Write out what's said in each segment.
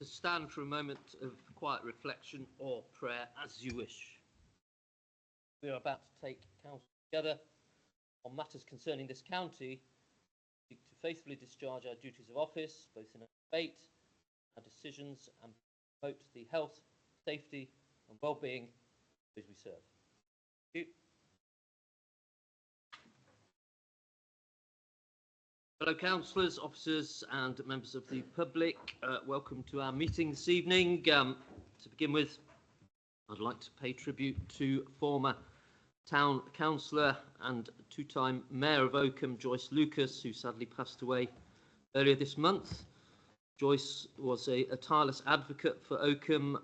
To stand for a moment of quiet reflection or prayer as you wish. We are about to take counsel together on matters concerning this county, seek to faithfully discharge our duties of office, both in our debate, our decisions, and promote the health, safety, and well-being of those we serve. Thank you. Fellow councillors, officers and members of the public, welcome to our meeting this evening. To begin with, I'd like to pay tribute to former town councillor and two-time mayor of Oakham, Joyce Lucas, who sadly passed away earlier this month. Joyce was a tireless advocate for Oakham,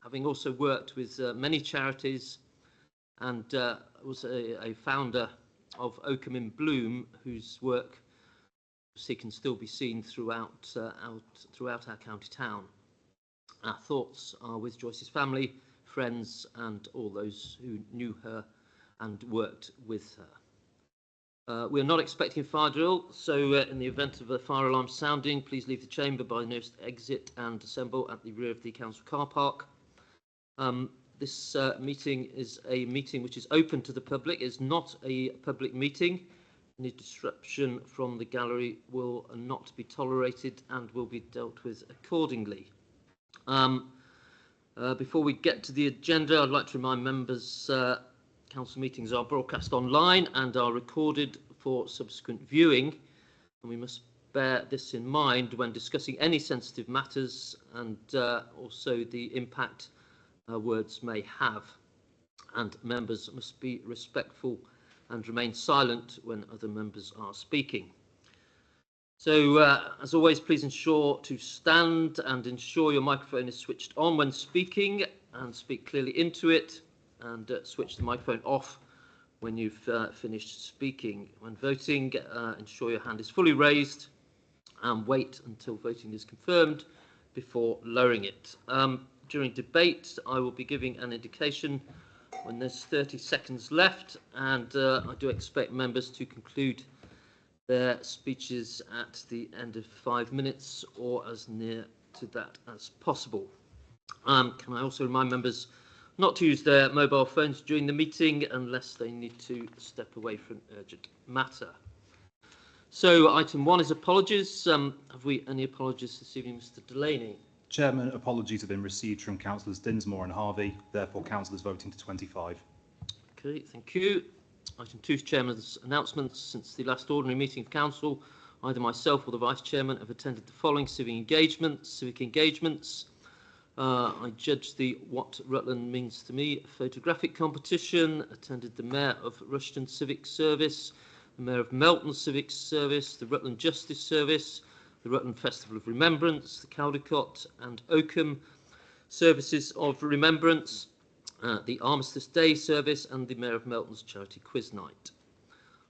having also worked with many charities, and was a founder of Oakham in Bloom, whose work can still be seen throughout our county town. Our thoughts are with Joyce's family, friends, and all those who knew her and worked with her. We are not expecting a fire drill, so in the event of a fire alarm sounding, please leave the chamber by the nearest exit and assemble at the rear of the council car park. This meeting is a meeting which is open to the public. It's not a public meeting. Any disruption from the gallery will not be tolerated and will be dealt with accordingly. Before we get to the agenda, I'd like to remind members council meetings are broadcast online and are recorded for subsequent viewing, and we must bear this in mind when discussing any sensitive matters and also the impact words may have, and members must be respectful and remain silent when other members are speaking. So, as always, please ensure to stand and ensure your microphone is switched on when speaking, and speak clearly into it, and switch the microphone off when you've finished speaking. When voting, ensure your hand is fully raised and wait until voting is confirmed before lowering it. During debate, I will be giving an indication when there's 30 seconds left, and I do expect members to conclude their speeches at the end of 5 minutes or as near to that as possible. Can I also remind members not to use their mobile phones during the meeting unless they need to step away for an urgent matter. So item 1 is apologies. Have we any apologies this evening, Mr. Delaney? Chairman, apologies have been received from councillors Dinsmore and Harvey, therefore councillors voting to 25. Okay, thank you. Item 2 is Chairman's announcements. Since the last ordinary meeting of Council, either myself or the Vice Chairman have attended the following civic engagements. I judged the What Rutland Means to Me photographic competition, attended the Mayor of Rushton Civic Service, the Mayor of Melton Civic Service, the Rutland Justice Service, the Rutland Festival of Remembrance, the Caldecott and Oakham Services of Remembrance, the Armistice Day Service, and the Mayor of Melton's Charity Quiz Night.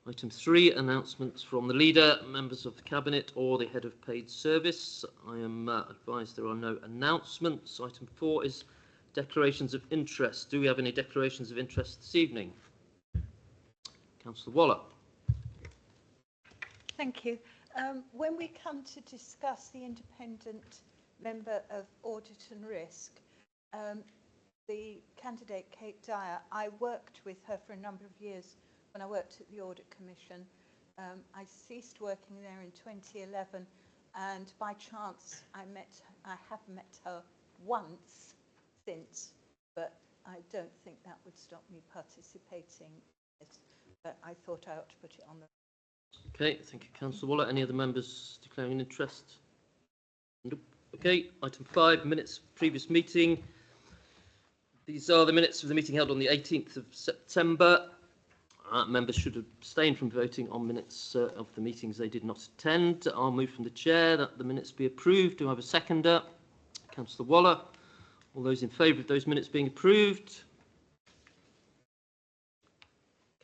Item 3, announcements from the Leader, members of the Cabinet or the Head of Paid Service. I am advised there are no announcements. Item 4 is declarations of interest. Do we have any declarations of interest this evening? Councillor Waller. Thank you. When we come to discuss the independent member of Audit and Risk, the candidate Kate Dyer, I worked with her for a number of years when I worked at the Audit Commission. I ceased working there in 2011, and by chance I have met her once since, but I don't think that would stop me participating in this, but I thought I ought to put it on the. Okay, thank you, Councillor Waller. Any other members declaring an interest? Nope. Okay, item 5, minutes of previous meeting. These are the minutes of the meeting held on the 18th of September. Members should abstain from voting on minutes of the meetings they did not attend. I'll move from the chair that the minutes be approved. Do I have a seconder? Councillor Waller. All those in favour of those minutes being approved?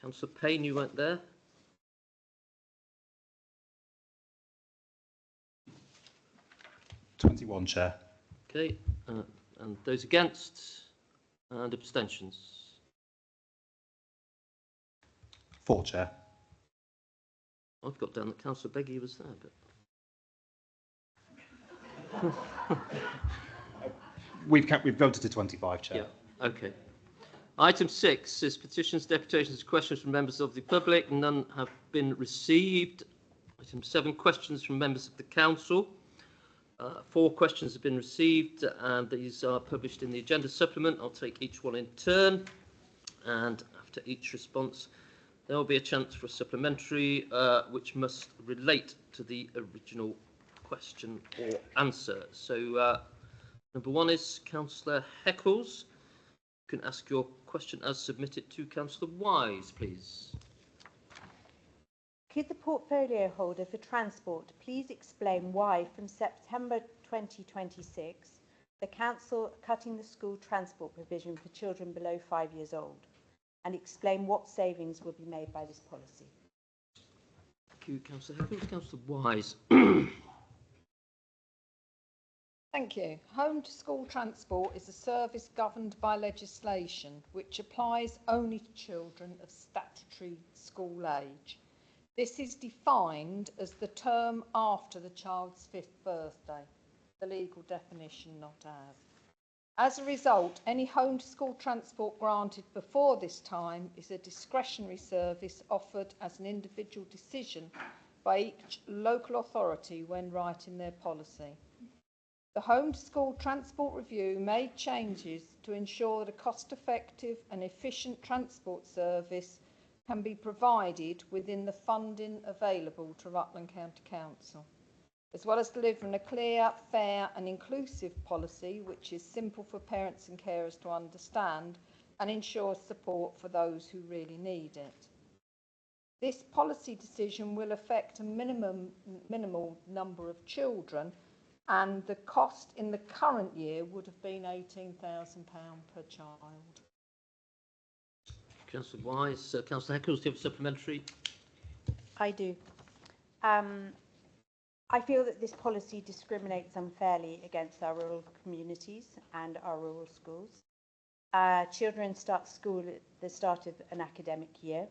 Councillor Payne, you weren't there. 21, Chair. Okay, and those against and abstentions? 4, Chair. I've got down that Councillor Beggy was there, but We've voted to 25, Chair. Yeah, okay. Item 6 is petitions, deputations, questions from members of the public. None have been received. Item 7, questions from members of the council. 4 questions have been received, and these are published in the agenda supplement. I'll take each one in turn, and after each response, there will be a chance for a supplementary, which must relate to the original question or answer. So, number 1 is Councillor Heckles. You can ask your question as submitted to Councillor Wise, please. Could the portfolio holder for transport please explain why from September 2026 the council are cutting the school transport provision for children below 5 years old, and explain what savings will be made by this policy? Thank you, Councillor Heckles. Councillor Wise. Thank you. Home to school transport is a service governed by legislation which applies only to children of statutory school age. This is defined as the term after the child's 5th birthday, the legal definition, not ours. As a result, any home to school transport granted before this time is a discretionary service offered as an individual decision by each local authority when writing their policy. The Home to School Transport Review made changes to ensure that a cost-effective and efficient transport service can be provided within the funding available to Rutland County Council, as well as delivering a clear, fair and inclusive policy which is simple for parents and carers to understand and ensures support for those who really need it. This policy decision will affect a minimal number of children, and the cost in the current year would have been £18,000 per child. Councillor Wise. Councillor Heckles, do you have a supplementary? I do. I feel that this policy discriminates unfairly against our rural communities and our rural schools. Children start school at the start of an academic year,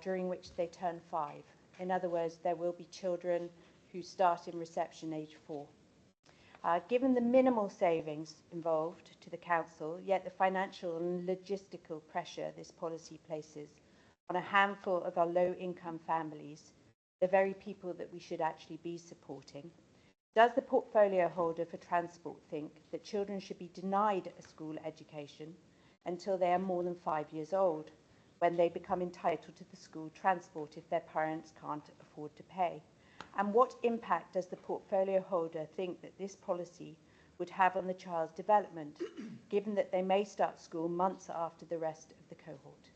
during which they turn 5. In other words, there will be children who start in reception age 4. Given the minimal savings involved to the council, yet the financial and logistical pressure this policy places on a handful of our low-income families, the very people that we should actually be supporting, does the portfolio holder for transport think that children should be denied a school education until they are more than 5 years old, when they become entitled to the school transport if their parents can't afford to pay? And what impact does the portfolio holder think that this policy would have on the child's development, given that they may start school months after the rest of the cohort?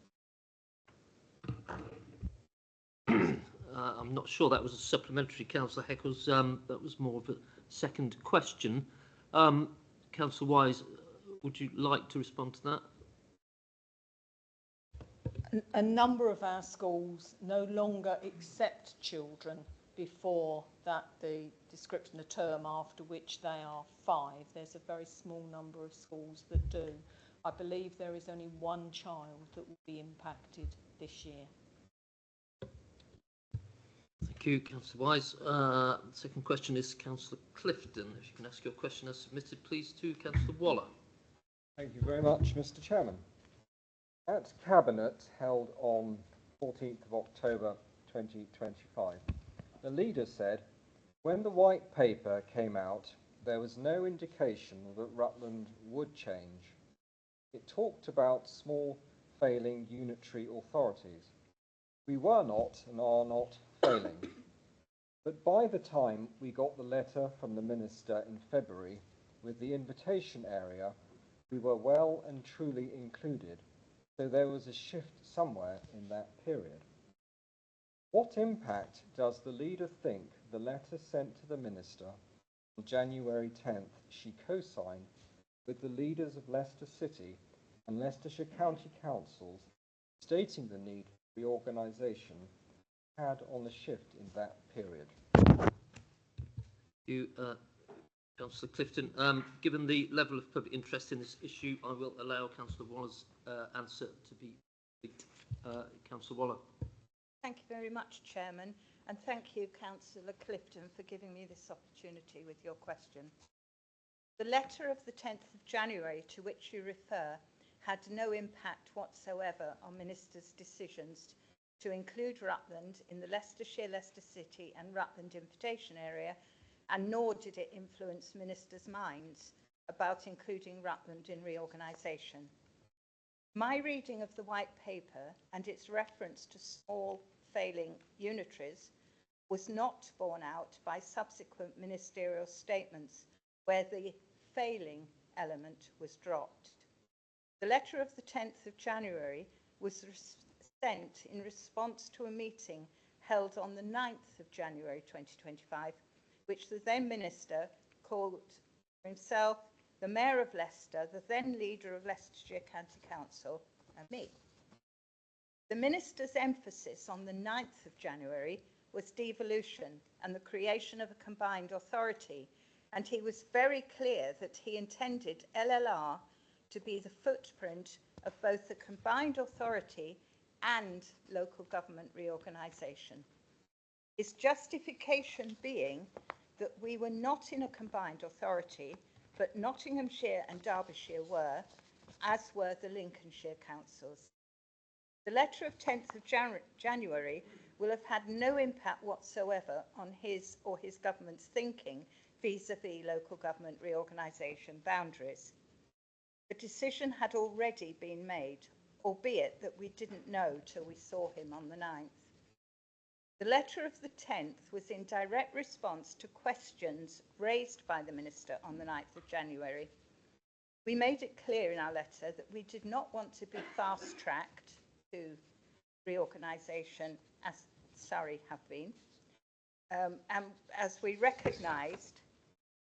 I'm not sure that was a supplementary, Councillor Heckles. That was more of a second question. Councillor Wise, would you like to respond to that? A number of our schools no longer accept children before that, the description, the term after which they are 5. There's a very small number of schools that do. I believe there is only one child that will be impacted this year. Thank you, Councillor Wise. Second question is Councillor Clifton. If you can ask your question as submitted, please, to Councillor Waller. Thank you very much, Mr. Chairman. At Cabinet held on 14th of October 2025, the leader said, when the white paper came out, there was no indication that Rutland would change. It talked about small failing unitary authorities. We were not and are not failing. But by the time we got the letter from the Minister in February with the invitation area, we were well and truly included, so there was a shift somewhere in that period. What impact does the leader think the letter sent to the Minister on January 10th she co-signed with the leaders of Leicester City and Leicestershire County Councils stating the need for reorganisation had on the shift in that period? You, Councillor Clifton. Given the level of public interest in this issue, I will allow Councillor Waller's answer to be complete. Councillor Waller. Thank you very much, Chairman. And thank you, Councillor Clifton, for giving me this opportunity with your question. The letter of the 10th of January to which you refer had no impact whatsoever on Minister's decisions to include Rutland in the Leicester City and Rutland Invitation Area, and nor did it influence Ministers' minds about including Rutland in reorganisation. My reading of the White Paper and its reference to small failing unitaries was not borne out by subsequent ministerial statements where the failing element was dropped. The letter of the 10th of January was sent in response to a meeting held on the 9th of January 2025, which the then Minister called for himself, the Mayor of Leicester, the then leader of Leicestershire County Council, and me. The Minister's emphasis on the 9th of January was devolution and the creation of a combined authority, and he was very clear that he intended LLR to be the footprint of both the combined authority and local government reorganisation. His justification being that we were not in a combined authority, but Nottinghamshire and Derbyshire were, as were the Lincolnshire councils. The letter of 10th of January will have had no impact whatsoever on his or his government's thinking vis-à-vis local government reorganisation boundaries. The decision had already been made, albeit that we didn't know till we saw him on the 9th. The letter of the 10th was in direct response to questions raised by the Minister on the 9th of January. We made it clear in our letter that we did not want to be fast-tracked to reorganisation, as Surrey have been, and as we recognised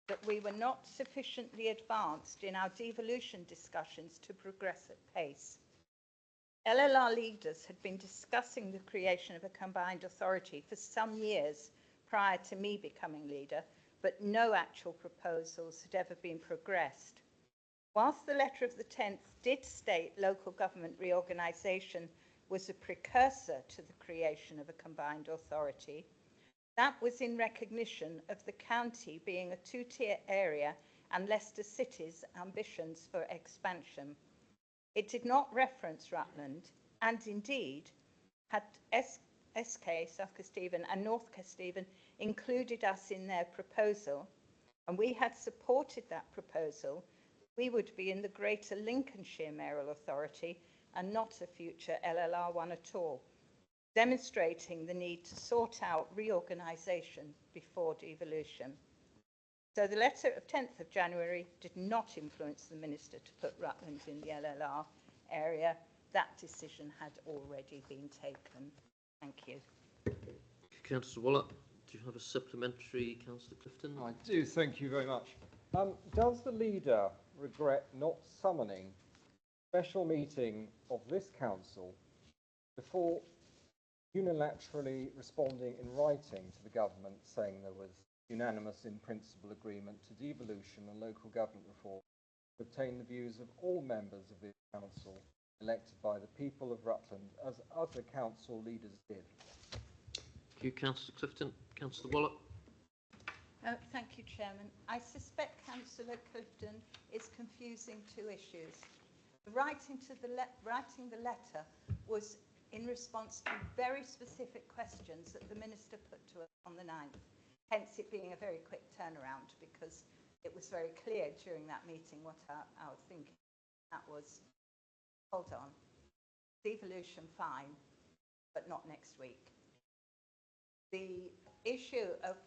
that we were not sufficiently advanced in our devolution discussions to progress at pace. LLR leaders had been discussing the creation of a combined authority for some years prior to me becoming leader, but no actual proposals had ever been progressed. Whilst the letter of the 10th did state local government reorganisation was a precursor to the creation of a combined authority, that was in recognition of the county being a two-tier area and Leicester City's ambitions for expansion. It did not reference Rutland, and indeed, had SK, South Kesteven, and North Kesteven included us in their proposal, and we had supported that proposal, we would be in the Greater Lincolnshire Mayoral Authority and not a future LLR1 at all, demonstrating the need to sort out reorganisation before devolution. So the letter of 10th of January did not influence the Minister to put Rutland in the LLR area. That decision had already been taken. Thank you. Councillor Wallop, do you have a supplementary, Councillor Clifton? I do, thank you very much. Does the leader regret not summoning a special meeting of this council before unilaterally responding in writing to the government saying there was unanimous in principle agreement to devolution and local government reform to obtain the views of all members of this council elected by the people of Rutland, as other council leaders did? Thank you, Councillor Clifton. Councillor Wallop. Thank you, Chairman. I suspect Councillor Clifton is confusing two issues. Writing the letter was in response to very specific questions that the Minister put to us on the 9th, hence it being a very quick turnaround, because it was very clear during that meeting what our thinking. That was, hold on, devolution fine, but not next week. The issue of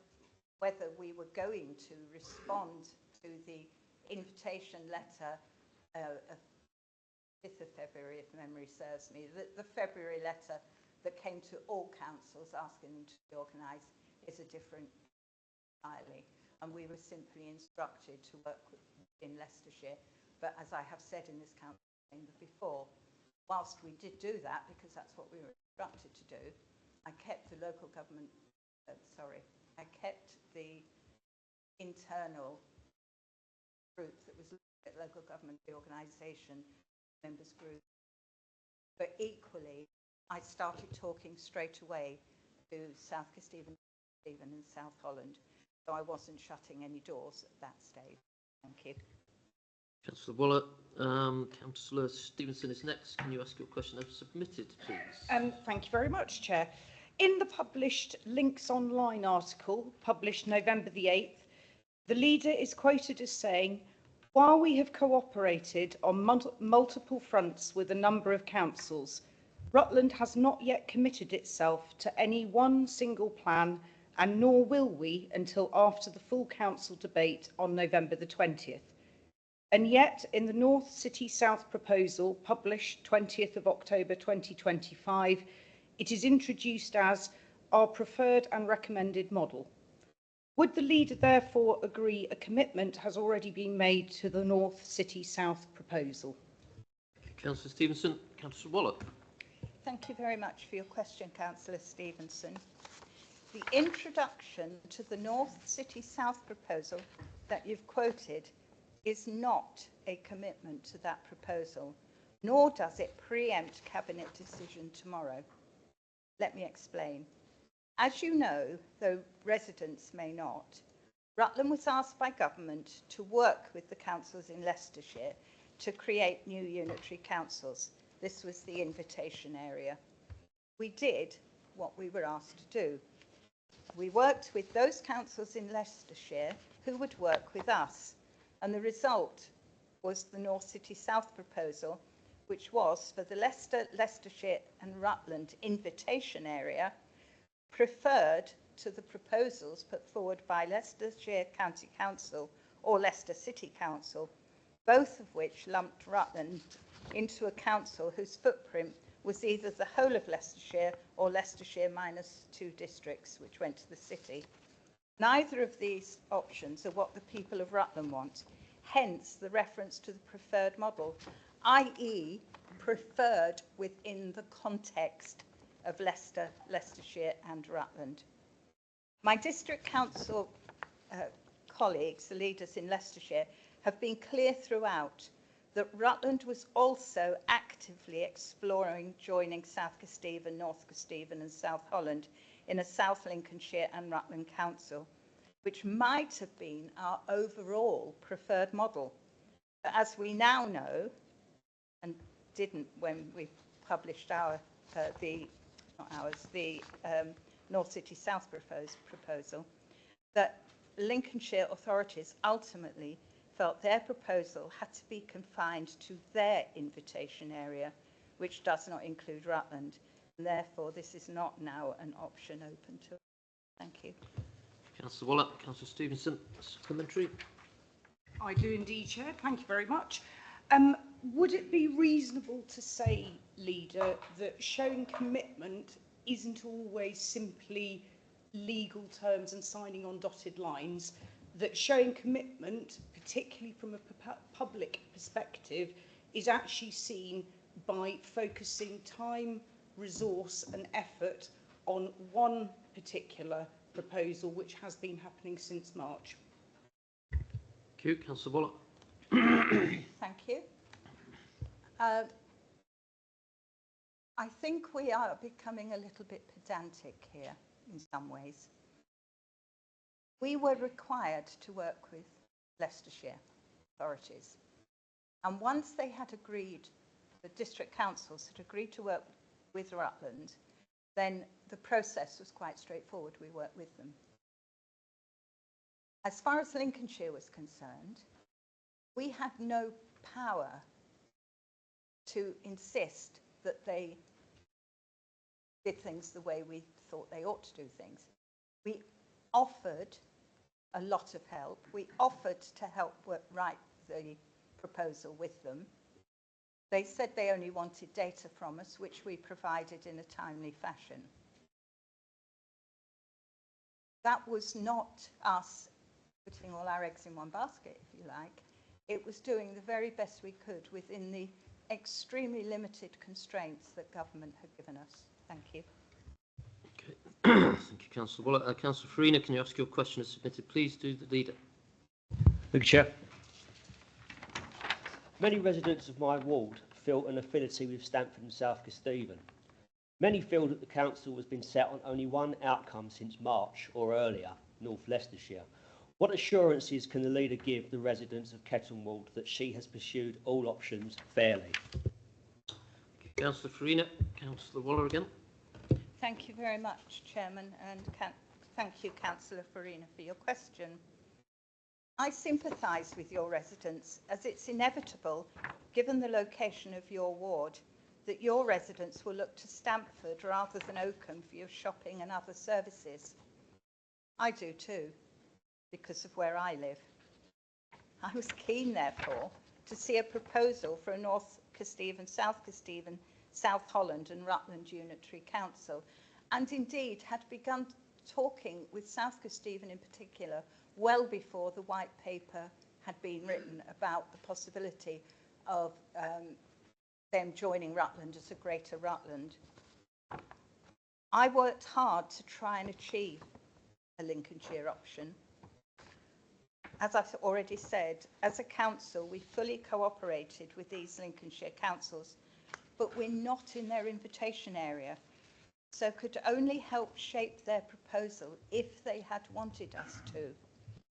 whether we were going to respond to the invitation letter of 5th of February, if memory serves me, the February letter that came to all councils asking them to organise is a different entirely. And we were simply instructed to work in Leicestershire. But as I have said in this council chamber before, whilst we did do that, because that's what we were instructed to do, I kept the local government, I kept the internal group that was looking at local government reorganisation members group. But equally, I started talking straight away to South Kesteven and South Holland. So I wasn't shutting any doors at that stage. Thank you. Councillor Waller. Councillor Stevenson is next. Can you ask your question as submitted, please? Thank you very much, Chair. In the published Links Online article, published November the 8th, the leader is quoted as saying, "While we have cooperated on multiple fronts with a number of councils, Rutland has not yet committed itself to any one single plan, and nor will we until after the full council debate on November the 20th. And yet, in the North City South proposal, published 20th of October 2025, it is introduced as our preferred and recommended model. Would the leader therefore agree a commitment has already been made to the North City South proposal?" Councillor Stevenson. Councillor Waller. Thank you very much for your question, Councillor Stevenson. The introduction to the North City South proposal that you've quoted is not a commitment to that proposal, nor does it preempt Cabinet decision tomorrow. Let me explain. As you know, though residents may not, Rutland was asked by government to work with the councils in Leicestershire to create new unitary councils. This was the invitation area. We did what we were asked to do. We worked with those councils in Leicestershire who would work with us, and the result was the North City South proposal, which was for the Leicester, Leicestershire and Rutland invitation area, preferred to the proposals put forward by Leicestershire County Council or Leicester City Council, both of which lumped Rutland into a council whose footprint was either the whole of Leicestershire or Leicestershire minus 2 districts, which went to the city. Neither of these options are what the people of Rutland want, hence the reference to the preferred model, i.e. preferred within the context of Leicester, Leicestershire and Rutland. My district council colleagues, the leaders in Leicestershire, have been clear throughout that Rutland was also actively exploring joining South Kesteven, North Kesteven and South Holland in a South Lincolnshire and Rutland council, which might have been our overall preferred model. But as we now know, and didn't when we published our, the North City South proposal, that Lincolnshire authorities ultimately felt their proposal had to be confined to their invitation area, which does not include Rutland, and therefore this is not now an option open to us. Thank you. Councillor Waller. Councillor Stevenson, supplementary. I do indeed, Chair. Thank you very much. Would it be reasonable to say, Leader, that showing commitment isn't always simply legal terms and signing on dotted lines, that showing commitment, particularly from a public perspective, is actually seen by focusing time, resource and effort on one particular proposal, which has been happening since March? Thank you. Councillor Waller. Thank you. I think we are becoming a little bit pedantic here in some ways. We were required to work with Leicestershire authorities, and once they had agreed, the district councils had agreed to work with Rutland, then the process was quite straightforward. We worked with them. As far as Lincolnshire was concerned, we had no power to insist that they did things the way we thought they ought to do things. We offered a lot of help. We offered to help write the proposal with them. They said they only wanted data from us, which we provided in a timely fashion. That was not us putting all our eggs in one basket, if you like. It was doing the very best we could within the extremely limited constraints that government had given us. Thank you. Okay. Thank you, Councillor Waller. Councillor Farina, can you ask your question as submitted, please, to the Leader? Thank you, Chair. Many residents of my ward feel an affinity with Stamford and South Kesteven. Many feel that the council has been set on only one outcome since March or earlier, North Leicestershire. What assurances can the leader give the residents of Kettlewald that she has pursued all options fairly? Councillor Farina. Councillor Waller again. Thank you very much, Chairman, and thank you, Councillor Farina, for your question. I sympathise with your residents, as it's inevitable, given the location of your ward, that your residents will look to Stamford rather than Oakham for your shopping and other services. I do too, because of where I live. I was keen, therefore, to see a proposal for a North Kesteven, South Kesteven, South Holland and Rutland Unitary Council, and indeed had begun talking with South Kesteven in particular well before the white paper had been written about the possibility of them joining Rutland as a Greater Rutland. I worked hard to try and achieve a Lincolnshire option. As I've already said, as a council, we fully cooperated with these Lincolnshire councils, but we're not in their invitation area, so could only help shape their proposal if they had wanted us to.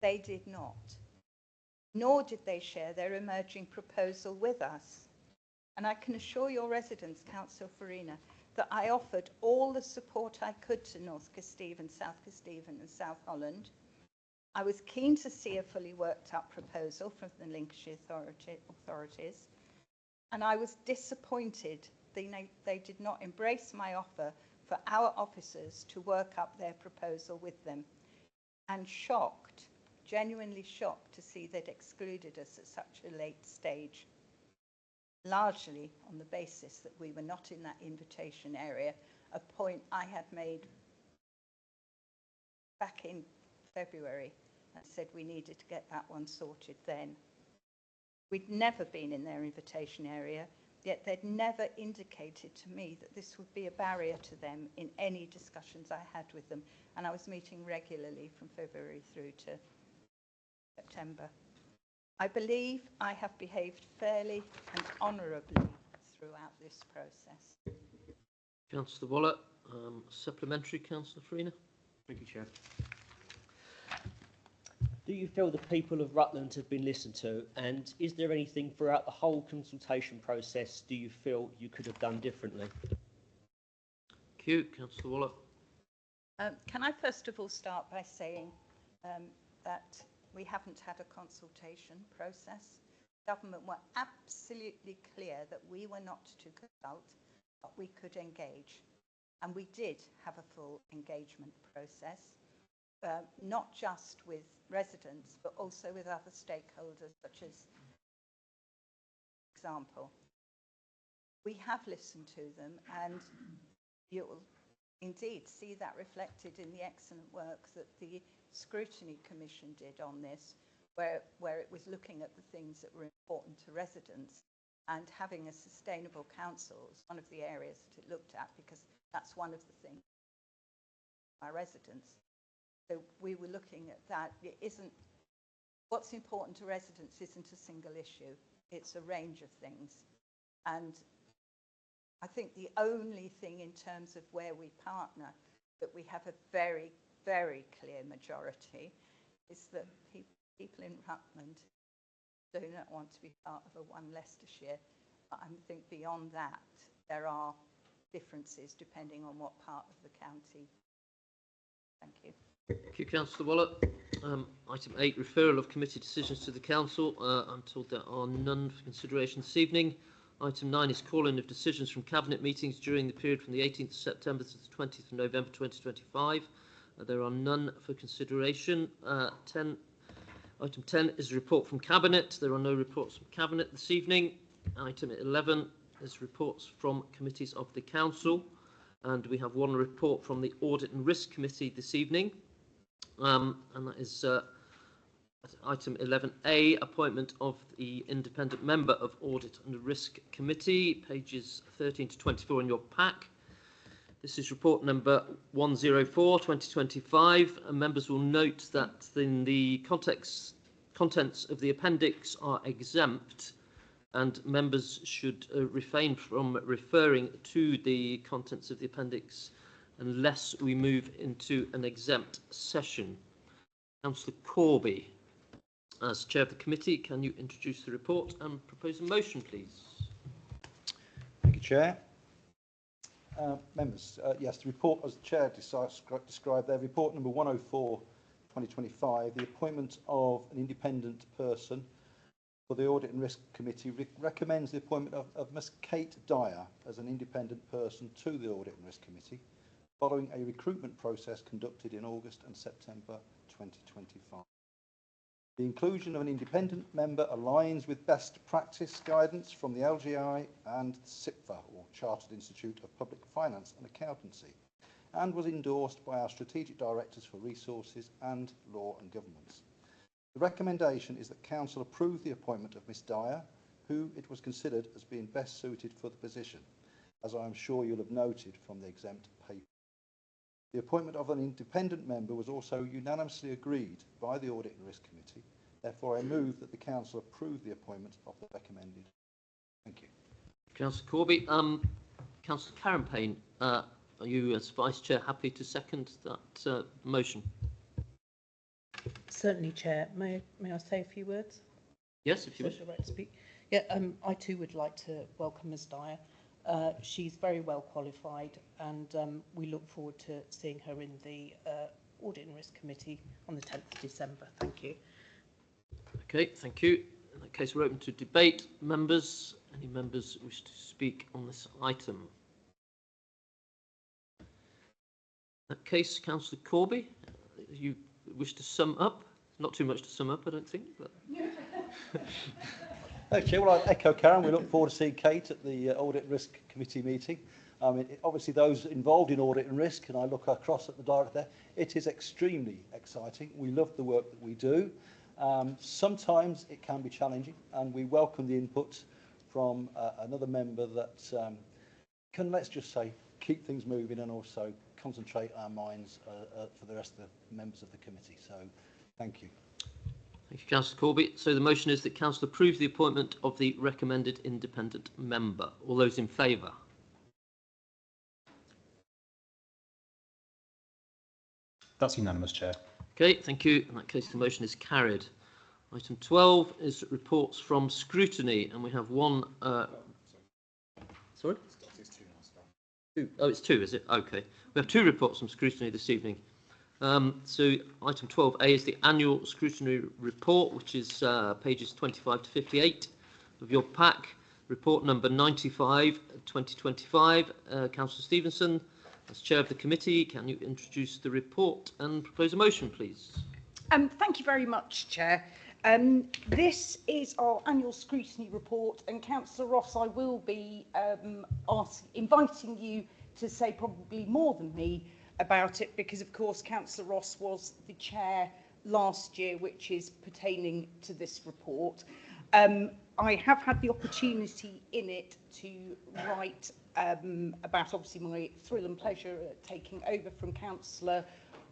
They did not, nor did they share their emerging proposal with us. And I can assure your residents, Councillor Farina, that I offered all the support I could to North Kesteven, South Kesteven and South Holland. I was keen to see a fully worked up proposal from the Lincolnshire authorities, and I was disappointed they did not embrace my offer for our officers to work up their proposal with them, and shocked, genuinely shocked to see they'd excluded us at such a late stage, largely on the basis that we were not in that invitation area, a point I had made back in February and said we needed to get that one sorted then. We'd never been in their invitation area, yet they'd never indicated to me that this would be a barrier to them in any discussions I had with them, and I was meeting regularly from February through to September. I believe I have behaved fairly and honourably throughout this process. Councillor Waller. Supplementary, Councillor Farina. Thank you, Chair. Do you feel the people of Rutland have been listened to, and is there anything throughout the whole consultation process do you feel you could have done differently? Thank you. Councillor Waller. Can I first of all start by saying that we haven't had a consultation process. Government were absolutely clear that we were not to consult, but we could engage. And we did have a full engagement process, not just with residents, but also with other stakeholders, such as, for example. We have listened to them, and you'll indeed see that reflected in the excellent work that the Scrutiny Commission did on this, where it was looking at the things that were important to residents, and having a sustainable council was one of the areas that it looked at, because that's one of the things our residents. So we were looking at that. It isn't, what's important to residents isn't a single issue, it's a range of things. And I think the only thing in terms of where we partner that we have a very, very clear majority is that people in Rutland do not want to be part of a one Leicestershire. But I think beyond that, there are differences depending on what part of the county. Thank you. Thank you, Councillor Waller. Item 8, referral of committee decisions to the Council. I'm told there are none for consideration this evening. Item 9 is call-in of decisions from Cabinet meetings during the period from the 18th of September to the 20th of November 2025. There are none for consideration. Item 10 is a report from Cabinet. There are no reports from Cabinet this evening. Item 11 is reports from committees of the Council. And we have one report from the Audit and Risk Committee this evening. And that is item 11A, appointment of the independent member of Audit and Risk Committee, pages 13 to 24 in your pack. This is report number 104, 2025. And members will note that in the contents of the appendix are exempt. and members should refrain from referring to the contents of the appendix unless we move into an exempt session. Councillor Corby, as chair of the committee, can you introduce the report and propose a motion, please? Thank you, Chair. Members, yes, the report, as the Chair described there, report number 104/2025, the appointment of an independent person for the Audit and Risk Committee recommends the appointment of Ms Kate Dyer as an independent person to the Audit and Risk Committee following a recruitment process conducted in August and September 2025. The inclusion of an independent member aligns with best practice guidance from the LGI and CIPFA, or Chartered Institute of Public Finance and Accountancy, and was endorsed by our Strategic Directors for Resources and Law and Governments. The recommendation is that Council approve the appointment of Ms Dyer, who it was considered as being best suited for the position, as I am sure you'll have noted from the exempt paper. The appointment of an independent member was also unanimously agreed by the Audit and Risk Committee. Therefore, I move that the Council approve the appointment of the recommended. Thank you. Councillor Corby. Councillor Karen Payne, are you as Vice Chair happy to second that motion? Certainly, Chair. May I say a few words? Yes, if you wish. Right to speak. Yeah, I too would like to welcome Ms Dyer. She's very well qualified, and we look forward to seeing her in the Audit and Risk Committee on the 10th of December. Thank you. Okay, thank you. In that case, we're open to debate. Members, any members wish to speak on this item? In that case, Councillor Corby, you wish to sum up? Not too much to sum up, I don't think. But... Okay, well, I echo Karen. We look forward to seeing Kate at the Audit and Risk Committee meeting. Obviously, those involved in audit and risk, and I look across at the director there, it is extremely exciting. We love the work that we do. Sometimes it can be challenging, and we welcome the input from another member that can, let's just say, keep things moving and also concentrate our minds for the rest of the members of the committee. So, thank you. Thank you, Councillor Corby. So the motion is that Council approves the appointment of the recommended independent member. All those in favour? That's unanimous, Chair. Okay, thank you. In that case, the motion is carried. Item 12 is reports from scrutiny, and we have one... Sorry? Two. Oh, it's two, is it? Okay. We have two reports from scrutiny this evening. So item 12A is the annual scrutiny report, which is pages 25 to 58 of your pack. Report number 95, 2025. Councillor Stevenson, as chair of the committee, can you introduce the report and propose a motion, please? Thank you very much, Chair. This is our annual scrutiny report, and Councillor Ross, I will be inviting you to say probably more than me about it, because of course Councillor Ross was the chair last year, which is pertaining to this report. I have had the opportunity in it to write about obviously my thrill and pleasure at taking over from Councillor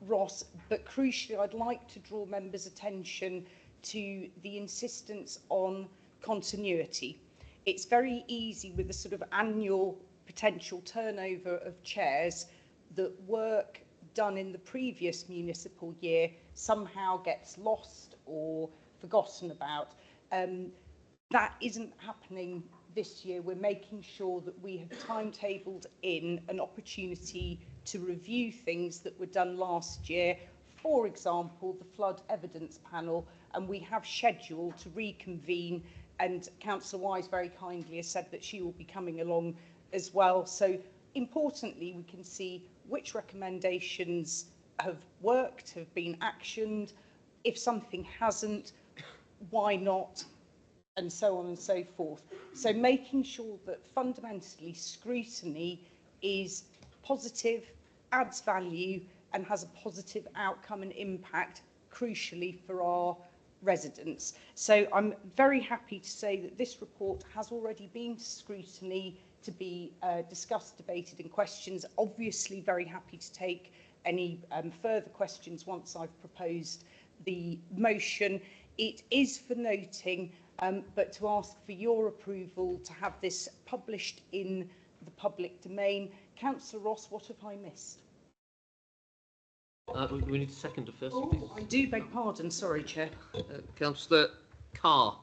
Ross, but crucially I'd like to draw members' attention to the insistence on continuity. It's very easy with the sort of annual potential turnover of chairs that work done in the previous municipal year somehow gets lost or forgotten about. That isn't happening this year. We're making sure that we have timetabled in an opportunity to review things that were done last year, for example, the flood evidence panel, and we have scheduled to reconvene, and Councillor Wise very kindly has said that she will be coming along as well. So importantly, we can see which recommendations have worked, have been actioned, if something hasn't, why not, and so on and so forth. So making sure that fundamentally scrutiny is positive, adds value, and has a positive outcome and impact, crucially for our residents. So I'm very happy to say that this report has already been to scrutiny to be discussed, debated and questions. Obviously very happy to take any further questions once I've proposed the motion. It is for noting but to ask for your approval to have this published in the public domain. Councillor Ross, what have I missed? We need a seconder first, please. I do beg pardon, sorry, Chair. Councillor Carr,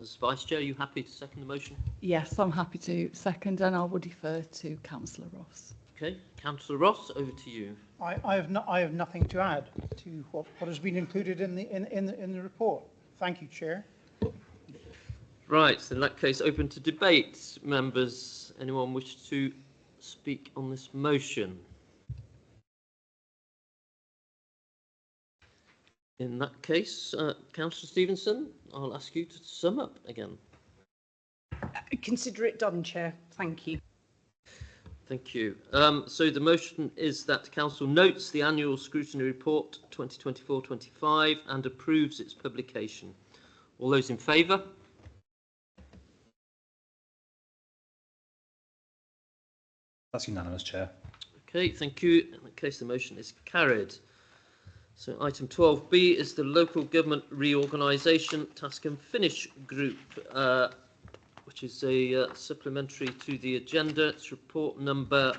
as Vice Chair, are you happy to second the motion? Yes, I'm happy to second, and I will defer to Councillor Ross. Okay, Councillor Ross, over to you. I have nothing to add to what has been included in the report. Thank you, Chair. Right, so in that case, open to debate. Members, anyone wish to speak on this motion? In that case, Councillor Stevenson, I'll ask you to sum up again. Consider it done, Chair. Thank you. Thank you. So the motion is that Council notes the annual scrutiny report 2024-25 and approves its publication. All those in favour? That's unanimous, Chair. Okay, thank you. In that case, the motion is carried. So item 12B is the Local Government Reorganisation Task and Finish Group, which is a supplementary to the agenda. It's report number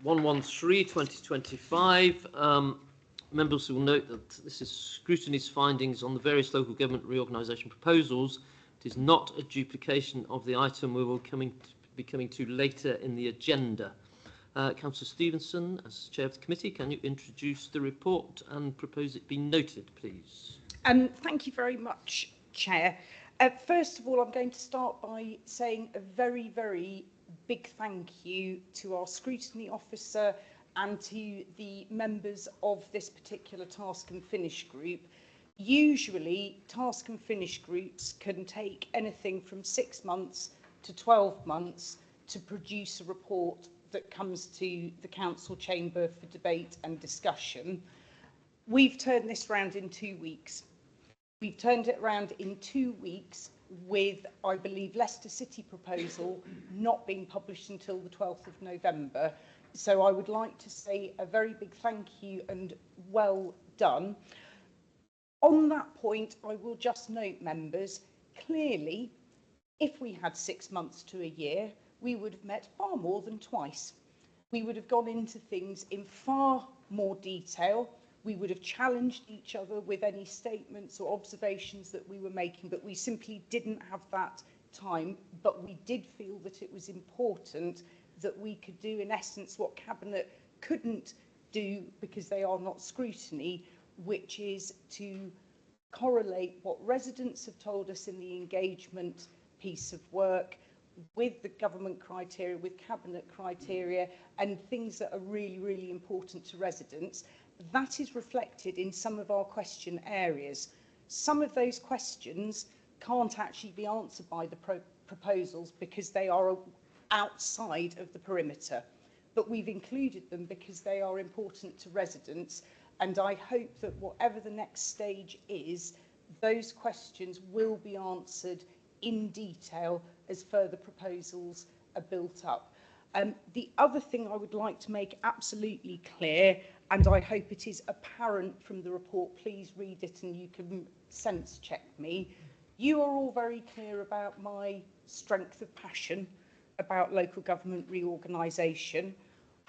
113/2025. Members will note that this is scrutiny's findings on the various local government reorganisation proposals. It is not a duplication of the item we will be coming to later in the agenda. Councillor Stevenson, as Chair of the Committee, can you introduce the report and propose it be noted, please? Thank you very much, Chair. First of all, I'm going to start by saying a very, very big thank you to our scrutiny officer and to the members of this particular task and finish group. Usually, task and finish groups can take anything from 6 months to 12 months to produce a report that comes to the council chamber for debate and discussion. We've turned this round in 2 weeks. We've turned it around in 2 weeks with, I believe, Leicester City proposal not being published until the 12th of November. So I would like to say a very big thank you and well done. On that point, I will just note, members, clearly, if we had 6 months to a year, we would have met far more than twice. We would have gone into things in far more detail. We would have challenged each other with any statements or observations that we were making, but we simply didn't have that time. But we did feel that it was important that we could do, in essence, what Cabinet couldn't do because they are not scrutiny, which is to correlate what residents have told us in the engagement piece of work with the government criteria, with Cabinet criteria, and things that are really, really important to residents. That is reflected in some of our question areas. Some of those questions can't actually be answered by the proposals because they are outside of the perimeter. But we've included them because they are important to residents. And I hope that whatever the next stage is, those questions will be answered in detail as further proposals are built up. The other thing I would like to make absolutely clear, and I hope it is apparent from the report, please read it and you can sense check me. You are all very clear about my strength of passion about local government reorganisation.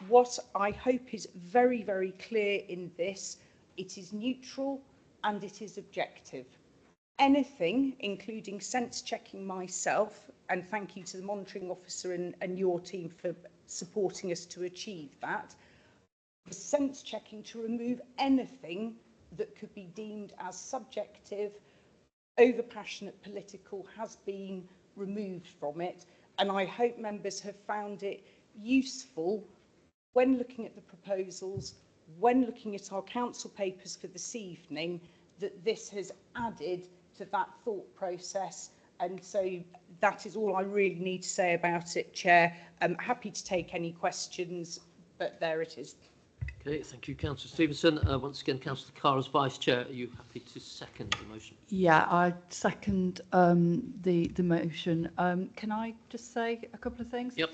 What I hope is very, very clear in this, it is neutral and it is objective. Anything, including sense checking myself, and thank you to the monitoring officer and your team for supporting us to achieve that, the sense checking to remove anything that could be deemed as subjective, over passionate political has been removed from it. And I hope members have found it useful when looking at the proposals, when looking at our council papers for this evening, that this has added to that thought process. And so that is all I really need to say about it, Chair. I'm happy to take any questions, but there it is. Okay, thank you, Councillor Stevenson. Once again, Councillor Carr, as Vice Chair, are you happy to second the motion? Yeah, I second the motion. Can I just say a couple of things? Yep.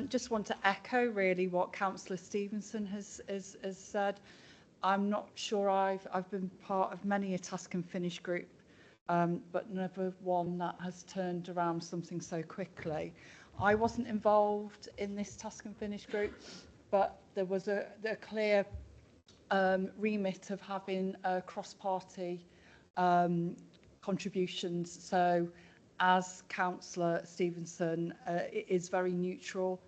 Just want to echo really what Councillor Stevenson has said. I'm not sure I've been part of many a task and finish group but never one that has turned around something so quickly. I wasn't involved in this task and finish group, but there was a clear remit of having cross-party contributions. So as Councillor Stevenson, it is very neutral,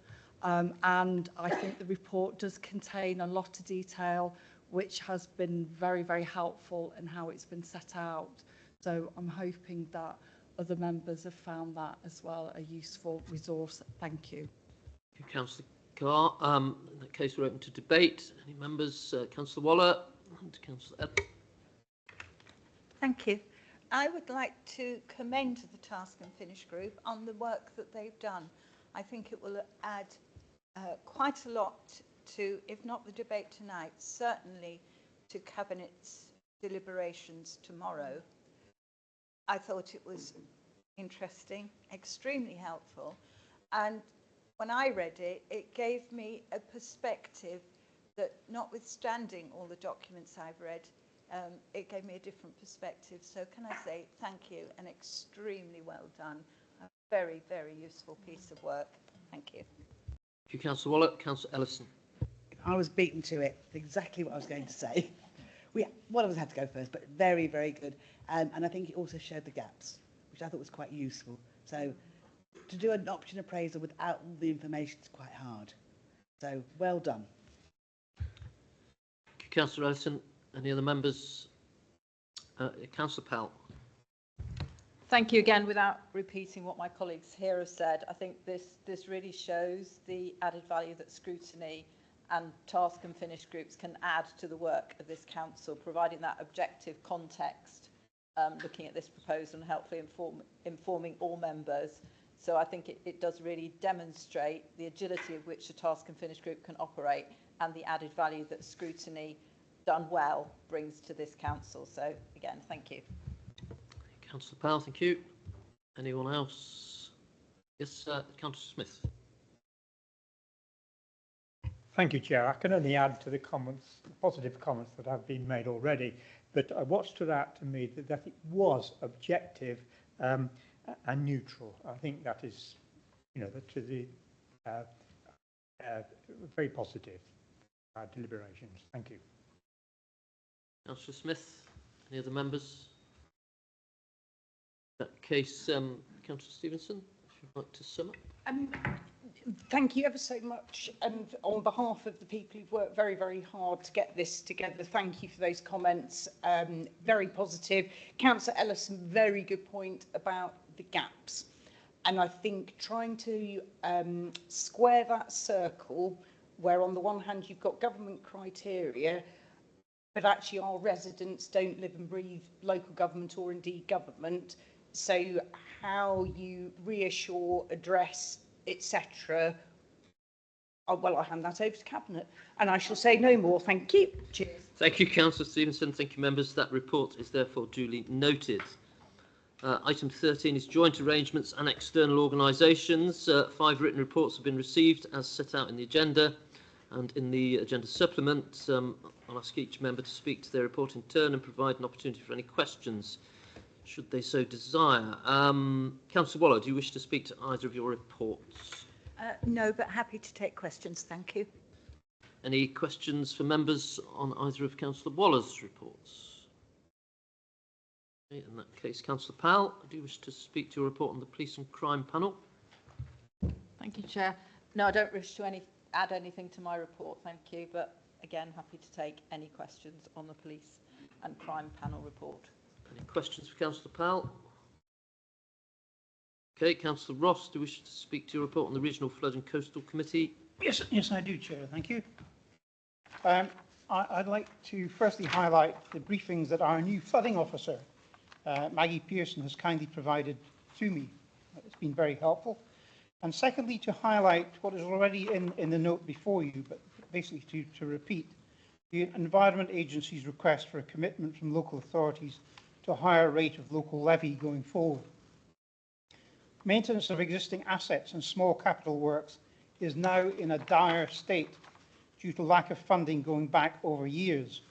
and I think the report does contain a lot of detail which has been very, very helpful in how it's been set out. So I'm hoping that other members have found that as well a useful resource. Thank you. Thank you, Councillor Carr. In that case, we're open to debate. Any members? Councillor Waller and Councillor Ebb. Thank you. I would like to commend the Task and Finish group on the work that they've done. I think it will add quite a lot to, if not the debate tonight, certainly to Cabinet's deliberations tomorrow. I thought it was interesting, extremely helpful, and when I read it, it gave me a perspective that, notwithstanding all the documents I've read, it gave me a different perspective. So can I say thank you, and extremely well done. A very, very useful piece of work. Thank you. Thank you, Councillor Waller. Councillor Ellison. I was beaten to it. Exactly what I was going to say. One of us had to go first, but very, very good. And I think it also showed the gaps, which I thought was quite useful. So to do an option appraisal without all the information is quite hard. So well done. Thank you, Councillor Ellison. Any other members? Councillor Powell. Thank you again. Without repeating what my colleagues here have said, I think this really shows the added value that scrutiny and task and finish groups can add to the work of this council, providing that objective context, looking at this proposal and helpfully informing all members. So I think it does really demonstrate the agility of which the task and finish group can operate, and the added value that scrutiny done well brings to this council. So again, thank you. Councillor Powell, thank you. Anyone else? Yes, Councillor Smith. Thank you, Chair. I can only add to the comments, the positive comments that have been made already, but what stood out to me that it was objective and neutral. I think that is, to the very positive deliberations. Thank you. Councillor Smith. Any other members? In that case, Councillor Stevenson, if you'd like to sum up. Thank you ever so much, and on behalf of the people who've worked very, very hard to get this together, thank you for those comments. Very positive. Councillor Ellison, very good point about the gaps, and I think trying to square that circle, where on the one hand you've got government criteria, but actually our residents don't live and breathe local government or indeed government. So how you reassure, address, etc. Well, I'll hand that over to Cabinet, and I shall say no more. Thank you. Cheers. Thank you, Councillor Stevenson. Thank you, members. That report is therefore duly noted. Item 13 is joint arrangements and external organisations. 5 written reports have been received as set out in the agenda, and in the agenda supplement, I'll ask each member to speak to their report in turn and provide an opportunity for any questions, should they so desire. Councillor Waller, do you wish to speak to either of your reports? No, but happy to take questions. Thank you. Any questions for members on either of Councillor Waller's reports? Okay, in that case, Councillor Powell, do you wish to speak to your report on the police and crime panel? Thank you, Chair. No, I don't wish to add anything to my report, thank you, but again, happy to take any questions on the police and crime panel report. Any questions for Councillor Powell? Okay, Councillor Ross, do you wish to speak to your report on the Regional Flood and Coastal Committee? Yes, I do, Chair. Thank you. I'd like to firstly highlight the briefings that our new flooding officer, Maggie Pearson, has kindly provided to me. It's been very helpful. And secondly, to highlight what is already in the note before you, but basically to repeat, the Environment Agency's request for a commitment from local authorities to a higher rate of local levy going forward. Maintenance of existing assets and small capital works is now in a dire state due to lack of funding going back over years.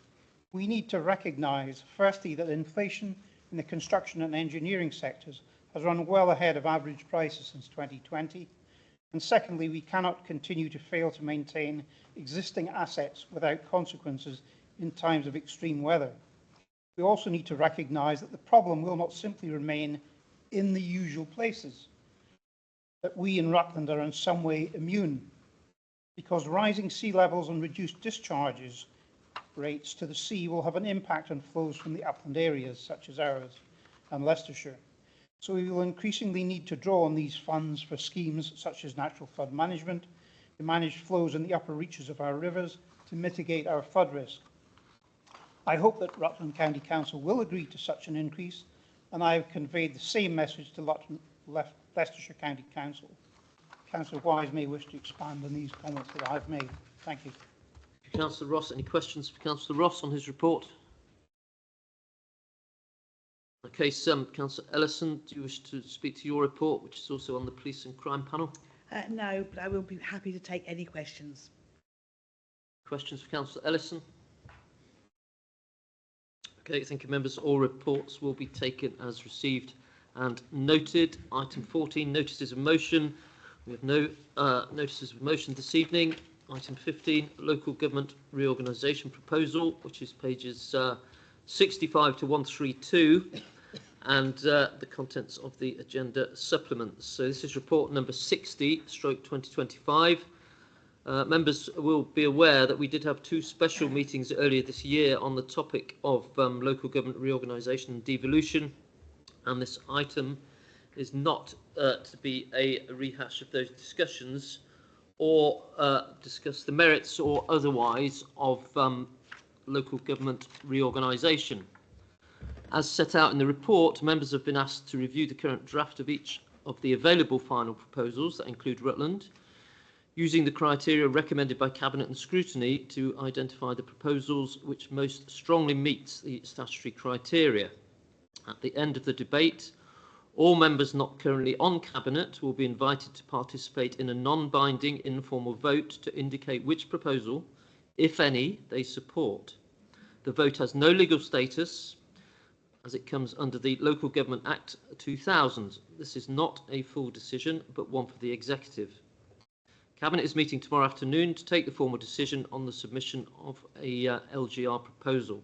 We need to recognise, firstly, that inflation in the construction and engineering sectors has run well ahead of average prices since 2020. And secondly, we cannot continue to fail to maintain existing assets without consequences in times of extreme weather. We also need to recognise that the problem will not simply remain in the usual places, that we in Rutland are in some way immune, because rising sea levels and reduced discharges rates to the sea will have an impact on flows from the upland areas such as ours and Leicestershire. So we will increasingly need to draw on these funds for schemes such as natural flood management, to manage flows in the upper reaches of our rivers, to mitigate our flood risk. I hope that Rutland County Council will agree to such an increase, and I have conveyed the same message to Leicestershire County Council. Councillor Wise may wish to expand on these comments that I have made. Thank you. Councillor Ross, any questions for Councillor Ross on his report? Okay, Councillor Ellison, do you wish to speak to your report, which is also on the police and crime panel? No, but I will be happy to take any questions. Questions for Councillor Ellison? Okay, thank you, members. All reports will be taken as received and noted. Item 14, notices of motion. We have no notices of motion this evening. Item 15, local government reorganisation proposal, which is pages 65 to 132, and the contents of the agenda supplements. So this is report number 60/2025. Members will be aware that we did have two special meetings earlier this year on the topic of local government reorganisation and devolution, and this item is not to be a rehash of those discussions or discuss the merits or otherwise of local government reorganisation. As set out in the report, members have been asked to review the current draft of each of the available final proposals that include Rutland, using the criteria recommended by Cabinet and scrutiny to identify the proposals which most strongly meet the statutory criteria. At the end of the debate, all members not currently on Cabinet will be invited to participate in a non-binding informal vote to indicate which proposal, if any, they support. The vote has no legal status as it comes under the Local Government Act 2000. This is not a full decision, but one for the Executive. Cabinet is meeting tomorrow afternoon to take the formal decision on the submission of a LGR proposal.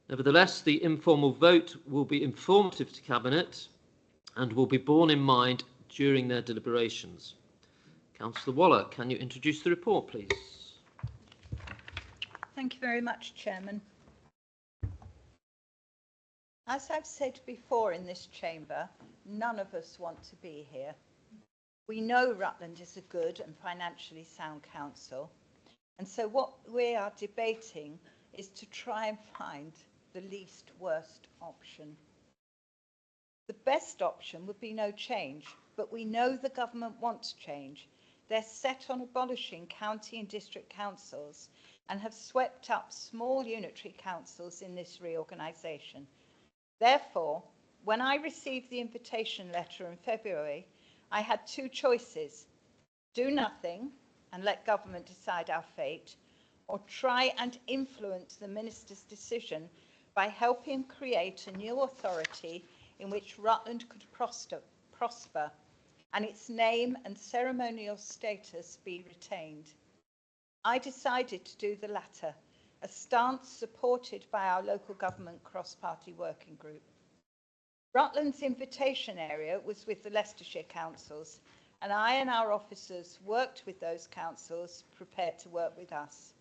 Nevertheless, the informal vote will be informative to Cabinet and will be borne in mind during their deliberations. Councillor Waller, can you introduce the report, please? Thank you very much, Chairman. As I've said before in this chamber, none of us want to be here. We know Rutland is a good and financially sound council, and so what we are debating is to try and find the least worst option. The best option would be no change, but we know the government wants change. They're set on abolishing county and district councils and have swept up small unitary councils in this reorganisation. Therefore, when I received the invitation letter in February, I had two choices: do nothing and let government decide our fate, or try and influence the minister's decision by helping create a new authority in which Rutland could prosper and its name and ceremonial status be retained. I decided to do the latter, a stance supported by our local government cross-party working group. Rutland's invitation area was with the Leicestershire councils, and I and our officers worked with those councils prepared to work with us.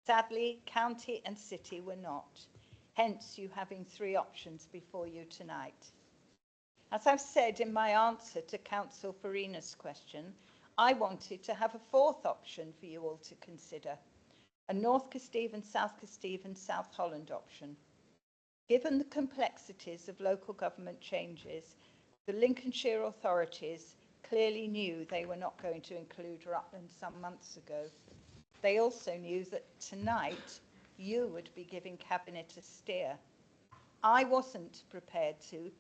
Sadly, county and city were not, hence you having three options before you tonight. As I've said in my answer to Councillor Farina's question, I wanted to have a fourth option for you all to consider, a North Kesteven, South Kesteven, South Holland option. Given the complexities of local government changes, the Lincolnshire authorities clearly knew they were not going to include Rutland some months ago. They also knew that tonight you would be giving Cabinet a steer. I wasn't prepared to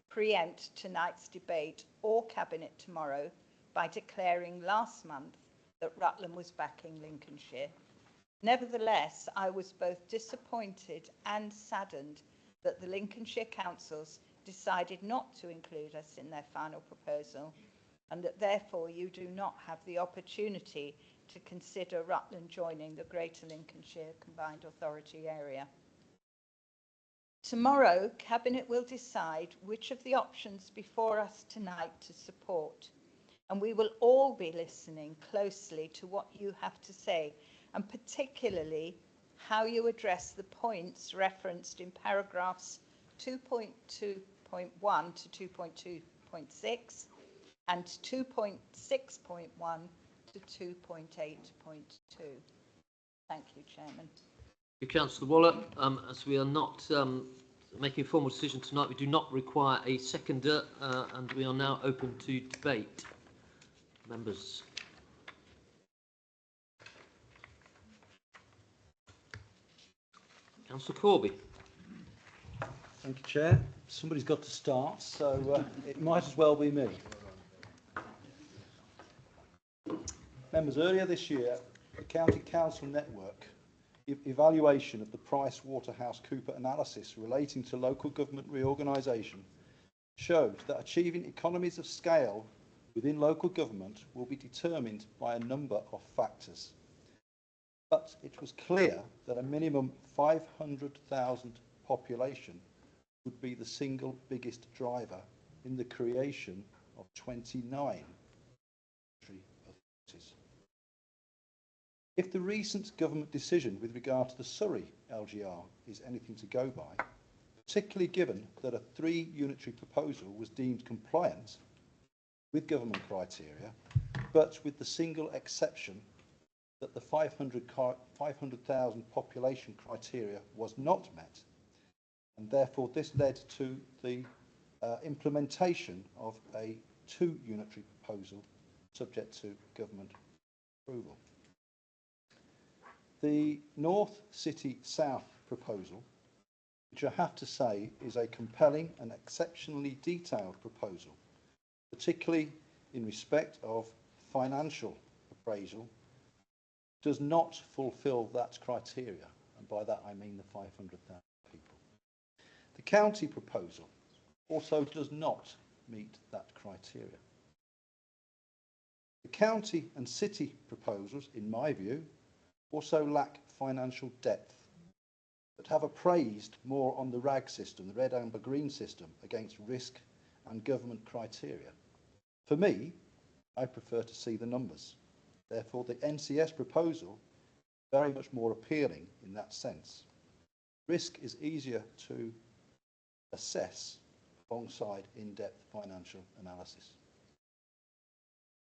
preempt tonight's debate or Cabinet tomorrow by declaring last month that Rutland was backing Lincolnshire. Nevertheless, I was both disappointed and saddened that the Lincolnshire councils decided not to include us in their final proposal, and that therefore you do not have the opportunity to consider Rutland joining the Greater Lincolnshire Combined Authority area. Tomorrow, Cabinet will decide which of the options before us tonight to support, and we will all be listening closely to what you have to say, and particularly how you address the points referenced in paragraphs 2.2.1 to 2.2.6 and 2.6.1 to 2.8.2. Thank you, Chairman. Thank you, Councillor Waller. As we are not making a formal decision tonight, we do not require a seconder, and we are now open to debate. Members. Councillor Corby. Thank you, Chair. Somebody's got to start, so it might as well be me. Members, earlier this year, the County Council Network evaluation of the PricewaterhouseCoopers analysis relating to local government reorganisation showed that achieving economies of scale within local government will be determined by a number of factors. But it was clear that a minimum 500,000 population would be the single biggest driver in the creation of 29 authorities. If the recent government decision with regard to the Surrey LGR is anything to go by, particularly given that a 3 unitary proposal was deemed compliant with government criteria, but with the single exception that the 500,000 population criteria was not met, and therefore this led to the implementation of a 2 unitary proposal subject to government approval. The North City South proposal, which I have to say is a compelling and exceptionally detailed proposal, particularly in respect of financial appraisal, does not fulfil that criteria, and by that I mean the 500,000 people. The county proposal also does not meet that criteria. The county and city proposals, in my view, also lack financial depth, but have appraised more on the RAG system, the red, amber, green system, against risk and government criteria. For me, I prefer to see the numbers. Therefore, the NCS proposal is very much more appealing in that sense. Risk is easier to assess alongside in-depth financial analysis.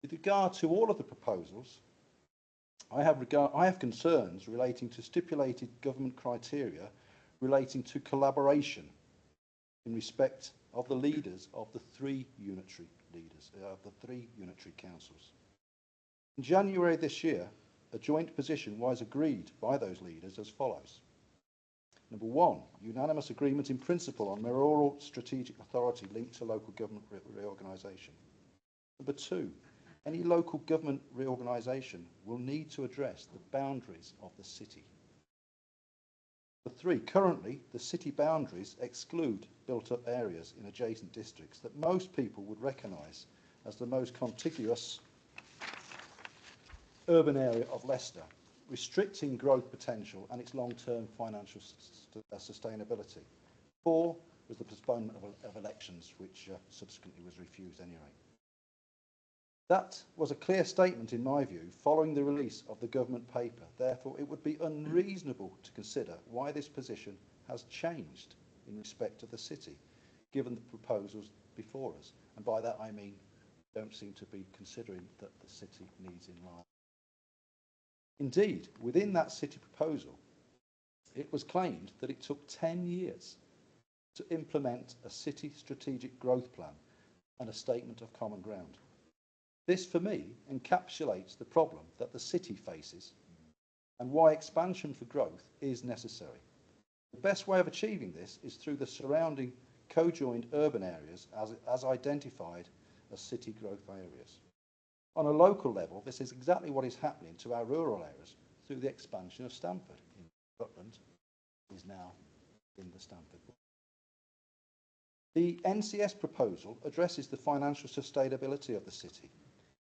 With regard to all of the proposals, I have concerns relating to stipulated government criteria relating to collaboration in respect of the leaders of the 3 unitary councils. In January this year, a joint position was agreed by those leaders as follows. Number 1, unanimous agreement in principle on mayoral strategic authority linked to local government reorganisation. Number 2, any local government reorganisation will need to address the boundaries of the city. Number 3, currently the city boundaries exclude built-up areas in adjacent districts that most people would recognise as the most contiguous urban area of Leicester, restricting growth potential and its long-term financial sustainability. 4 was the postponement of elections, which subsequently was refused anyway. That was a clear statement, in my view, following the release of the government paper. Therefore, it would be unreasonable to consider why this position has changed in respect of the city, given the proposals before us. And by that I mean, don't seem to be considering that the city needs enlargement. Indeed, within that city proposal, it was claimed that it took 10 years to implement a city strategic growth plan and a statement of common ground. This, for me, encapsulates the problem that the city faces and why expansion for growth is necessary. The best way of achieving this is through the surrounding co-joined urban areas as identified as city growth areas. On a local level, this is exactly what is happening to our rural areas through the expansion of Stamford. In Rutland is now in the Stamford. The NCS proposal addresses the financial sustainability of the city.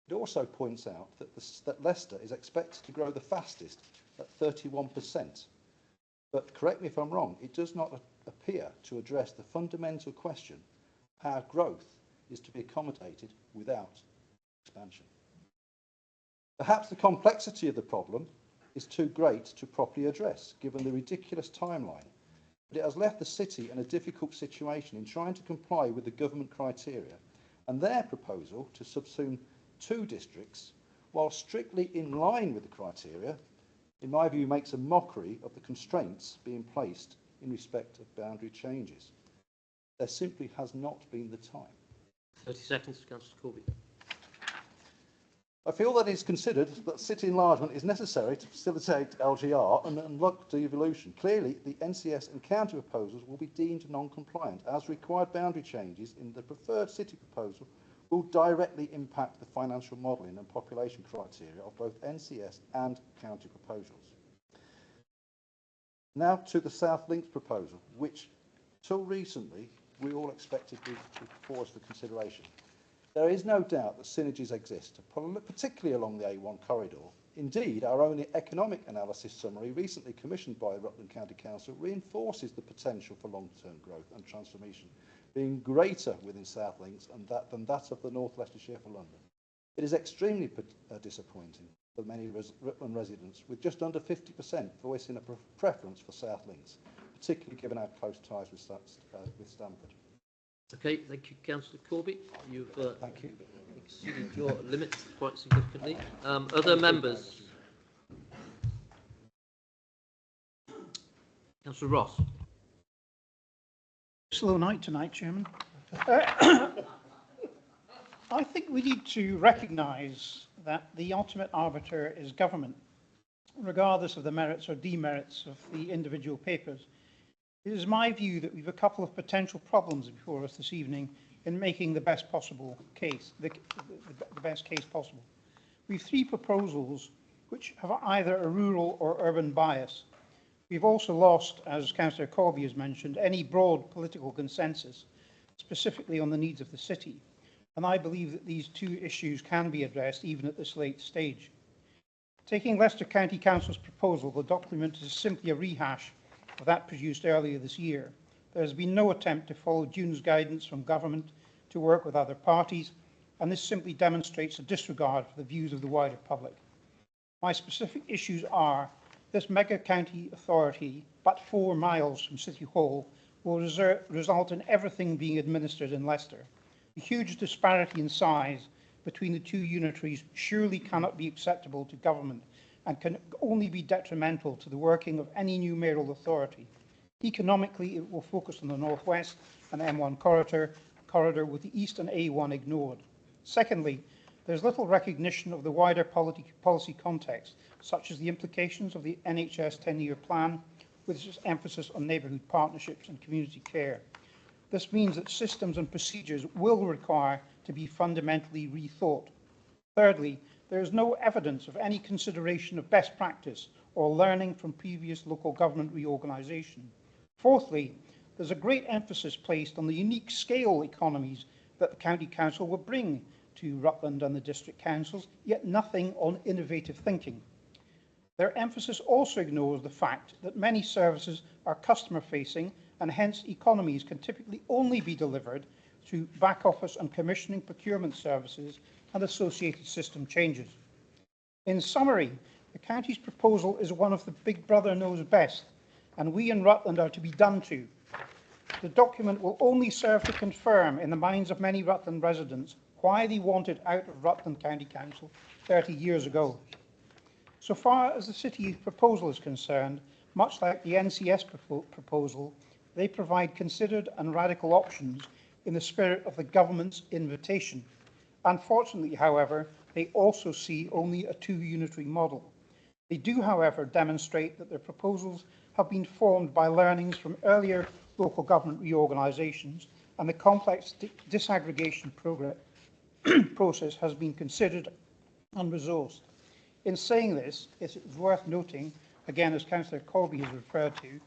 It also points out that Leicester is expected to grow the fastest at 31%. But correct me if I'm wrong, it does not appear to address the fundamental question how growth is to be accommodated without expansion. Perhaps the complexity of the problem is too great to properly address, given the ridiculous timeline, but it has left the city in a difficult situation in trying to comply with the government criteria and their proposal to subsume 2 districts, while strictly in line with the criteria, in my view, makes a mockery of the constraints being placed in respect of boundary changes. There simply has not been the time. 30 seconds, Councillor Corby. I feel that it is considered that city enlargement is necessary to facilitate LGR and unlock devolution. Clearly, the NCS and county proposals will be deemed non-compliant, as required boundary changes in the preferred city proposal will directly impact the financial modelling and population criteria of both NCS and county proposals. Now to the South Links proposal, which till recently we all expected to be before us for consideration. There is no doubt that synergies exist, particularly along the A1 corridor. Indeed, our own economic analysis summary, recently commissioned by the Rutland County Council, reinforces the potential for long-term growth and transformation being greater within South Links than that of the North Leicestershire for London. It is extremely disappointing for many Rutland residents, with just under 50% voicing a preference for South Links, particularly given our close ties with Stamford. Okay, thank you, Councillor Corby. You've exceeded your limit quite significantly. Other members? Councillor Ross. Slow night tonight, Chairman. I think we need to recognise that the ultimate arbiter is government, regardless of the merits or demerits of the individual papers. It is my view that we've a couple of potential problems before us this evening in making the best possible case, the best case possible. We've 3 proposals which have either a rural or urban bias. We've also lost, as Councillor Corby has mentioned, any broad political consensus, specifically on the needs of the city. And I believe that these 2 issues can be addressed even at this late stage. Taking Leicester County Council's proposal, the document is simply a rehash of that produced earlier this year. There has been no attempt to follow June's guidance from government to work with other parties, and this simply demonstrates a disregard for the views of the wider public. My specific issues are: this mega county authority, but 4 miles from City Hall, will result in everything being administered in Leicester. The huge disparity in size between the 2 unitaries surely cannot be acceptable to government and can only be detrimental to the working of any new mayoral authority. Economically, it will focus on the northwest and M1 corridor with the east and A1 ignored. Secondly, there's little recognition of the wider policy context, such as the implications of the NHS 10-year plan, with its emphasis on neighbourhood partnerships and community care. This means that systems and procedures will require to be fundamentally rethought. Thirdly, there is no evidence of any consideration of best practice or learning from previous local government reorganisation. Fourthly, there's a great emphasis placed on the unique scale economies that the County Council will bring to Rutland and the district councils, yet nothing on innovative thinking. Their emphasis also ignores the fact that many services are customer-facing, and hence economies can typically only be delivered through back office and commissioning procurement services and associated system changes. In summary, the county's proposal is one of the Big Brother knows best, and we in Rutland are to be done to. The document will only serve to confirm in the minds of many Rutland residents why they wanted out of Rutland County Council 30 years ago. So far as the city's proposal is concerned, much like the NCS proposal, they provide considered and radical options in the spirit of the government's invitation. Unfortunately, however, they also see only a 2-unitary model. They do, however, demonstrate that their proposals have been formed by learnings from earlier local government reorganisations, and the complex disaggregation process has been considered and resourced. In saying this, it is worth noting, again as Councillor Corby has referred to,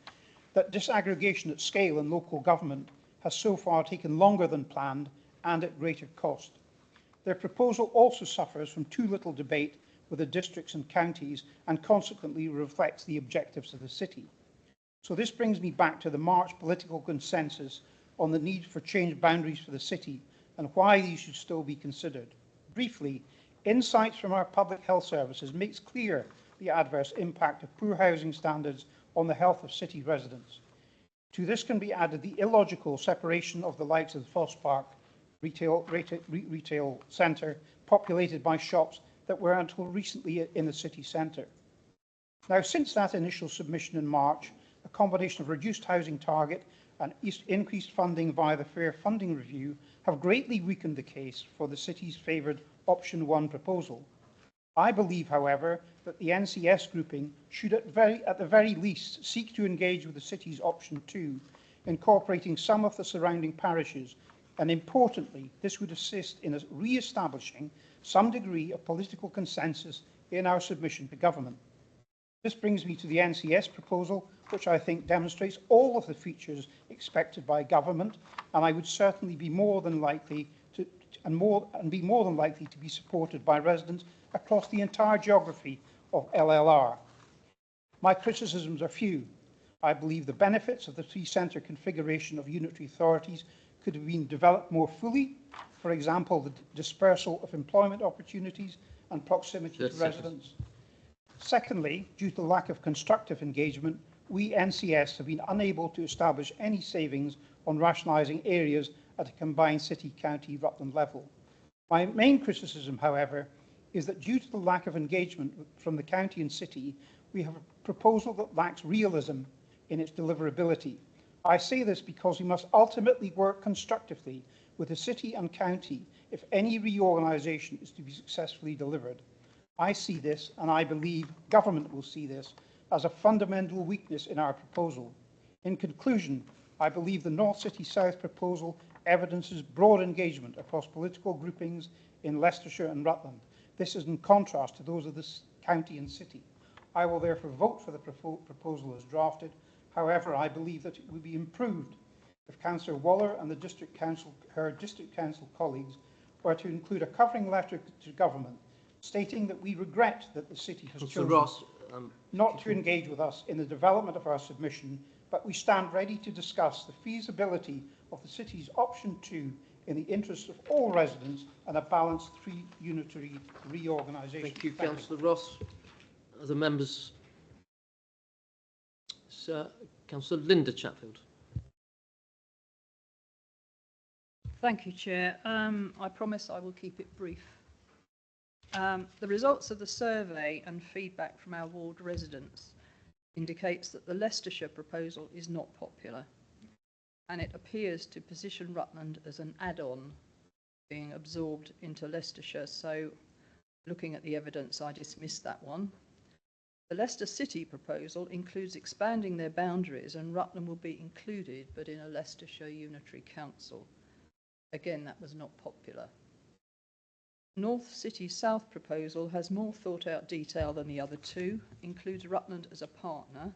that disaggregation at scale in local government has so far taken longer than planned and at greater cost. Their proposal also suffers from too little debate with the districts and counties and consequently reflects the objectives of the city. So this brings me back to the March political consensus on the need for changed boundaries for the city and why these should still be considered. Briefly, insights from our public health services makes clear the adverse impact of poor housing standards on the health of city residents. To this can be added the illogical separation of the likes of the Foss Park retail centre, populated by shops that were until recently in the city centre. Now, since that initial submission in March, a combination of reduced housing target and increased funding via the Fair Funding Review have greatly weakened the case for the city's favoured Option 1 proposal. I believe, however, that the NCS grouping should at the very least seek to engage with the city's Option 2, incorporating some of the surrounding parishes, and importantly, this would assist in re-establishing some degree of political consensus in our submission to government. This brings me to the NCS proposal, which I think demonstrates all of the features expected by government, and I would certainly be more than likely to be supported by residents across the entire geography of LLR. My criticisms are few. I believe the benefits of the three-centre configuration of unitary authorities could have been developed more fully. For example, the dispersal of employment opportunities and proximity to residents. Secondly, due to lack of constructive engagement, we NCS have been unable to establish any savings on rationalising areas at a combined city-county Rutland level. My main criticism, however, is that due to the lack of engagement from the county and city, we have a proposal that lacks realism in its deliverability. I say this because we must ultimately work constructively with the city and county if any reorganisation is to be successfully delivered. I see this, and I believe government will see this, as a fundamental weakness in our proposal. In conclusion, I believe the North City South proposal evidences broad engagement across political groupings in Leicestershire and Rutland. This is in contrast to those of the county and city. I will therefore vote for the proposal as drafted. However, I believe that it would be improved if Councillor Waller and her district council colleagues were to include a covering letter to government stating that we regret that the city has chosen Ross, not to engage with us in the development of our submission, but we stand ready to discuss the feasibility of the city's Option 2 in the interest of all residents and a balanced three-unitary reorganisation. Thank you, Councillor Ross. Other members? Sir, Councillor Linda Chatfield. Thank you, Chair. I promise I will keep it brief. The results of the survey and feedback from our ward residents indicates that the Leicestershire proposal is not popular, and it appears to position Rutland as an add-on being absorbed into Leicestershire. So looking at the evidence, I dismiss that one. The Leicester City proposal includes expanding their boundaries, and Rutland will be included, but in a Leicestershire Unitary Council. Again, that was not popular. North City South proposal has more thought out detail than the other two, includes Rutland as a partner,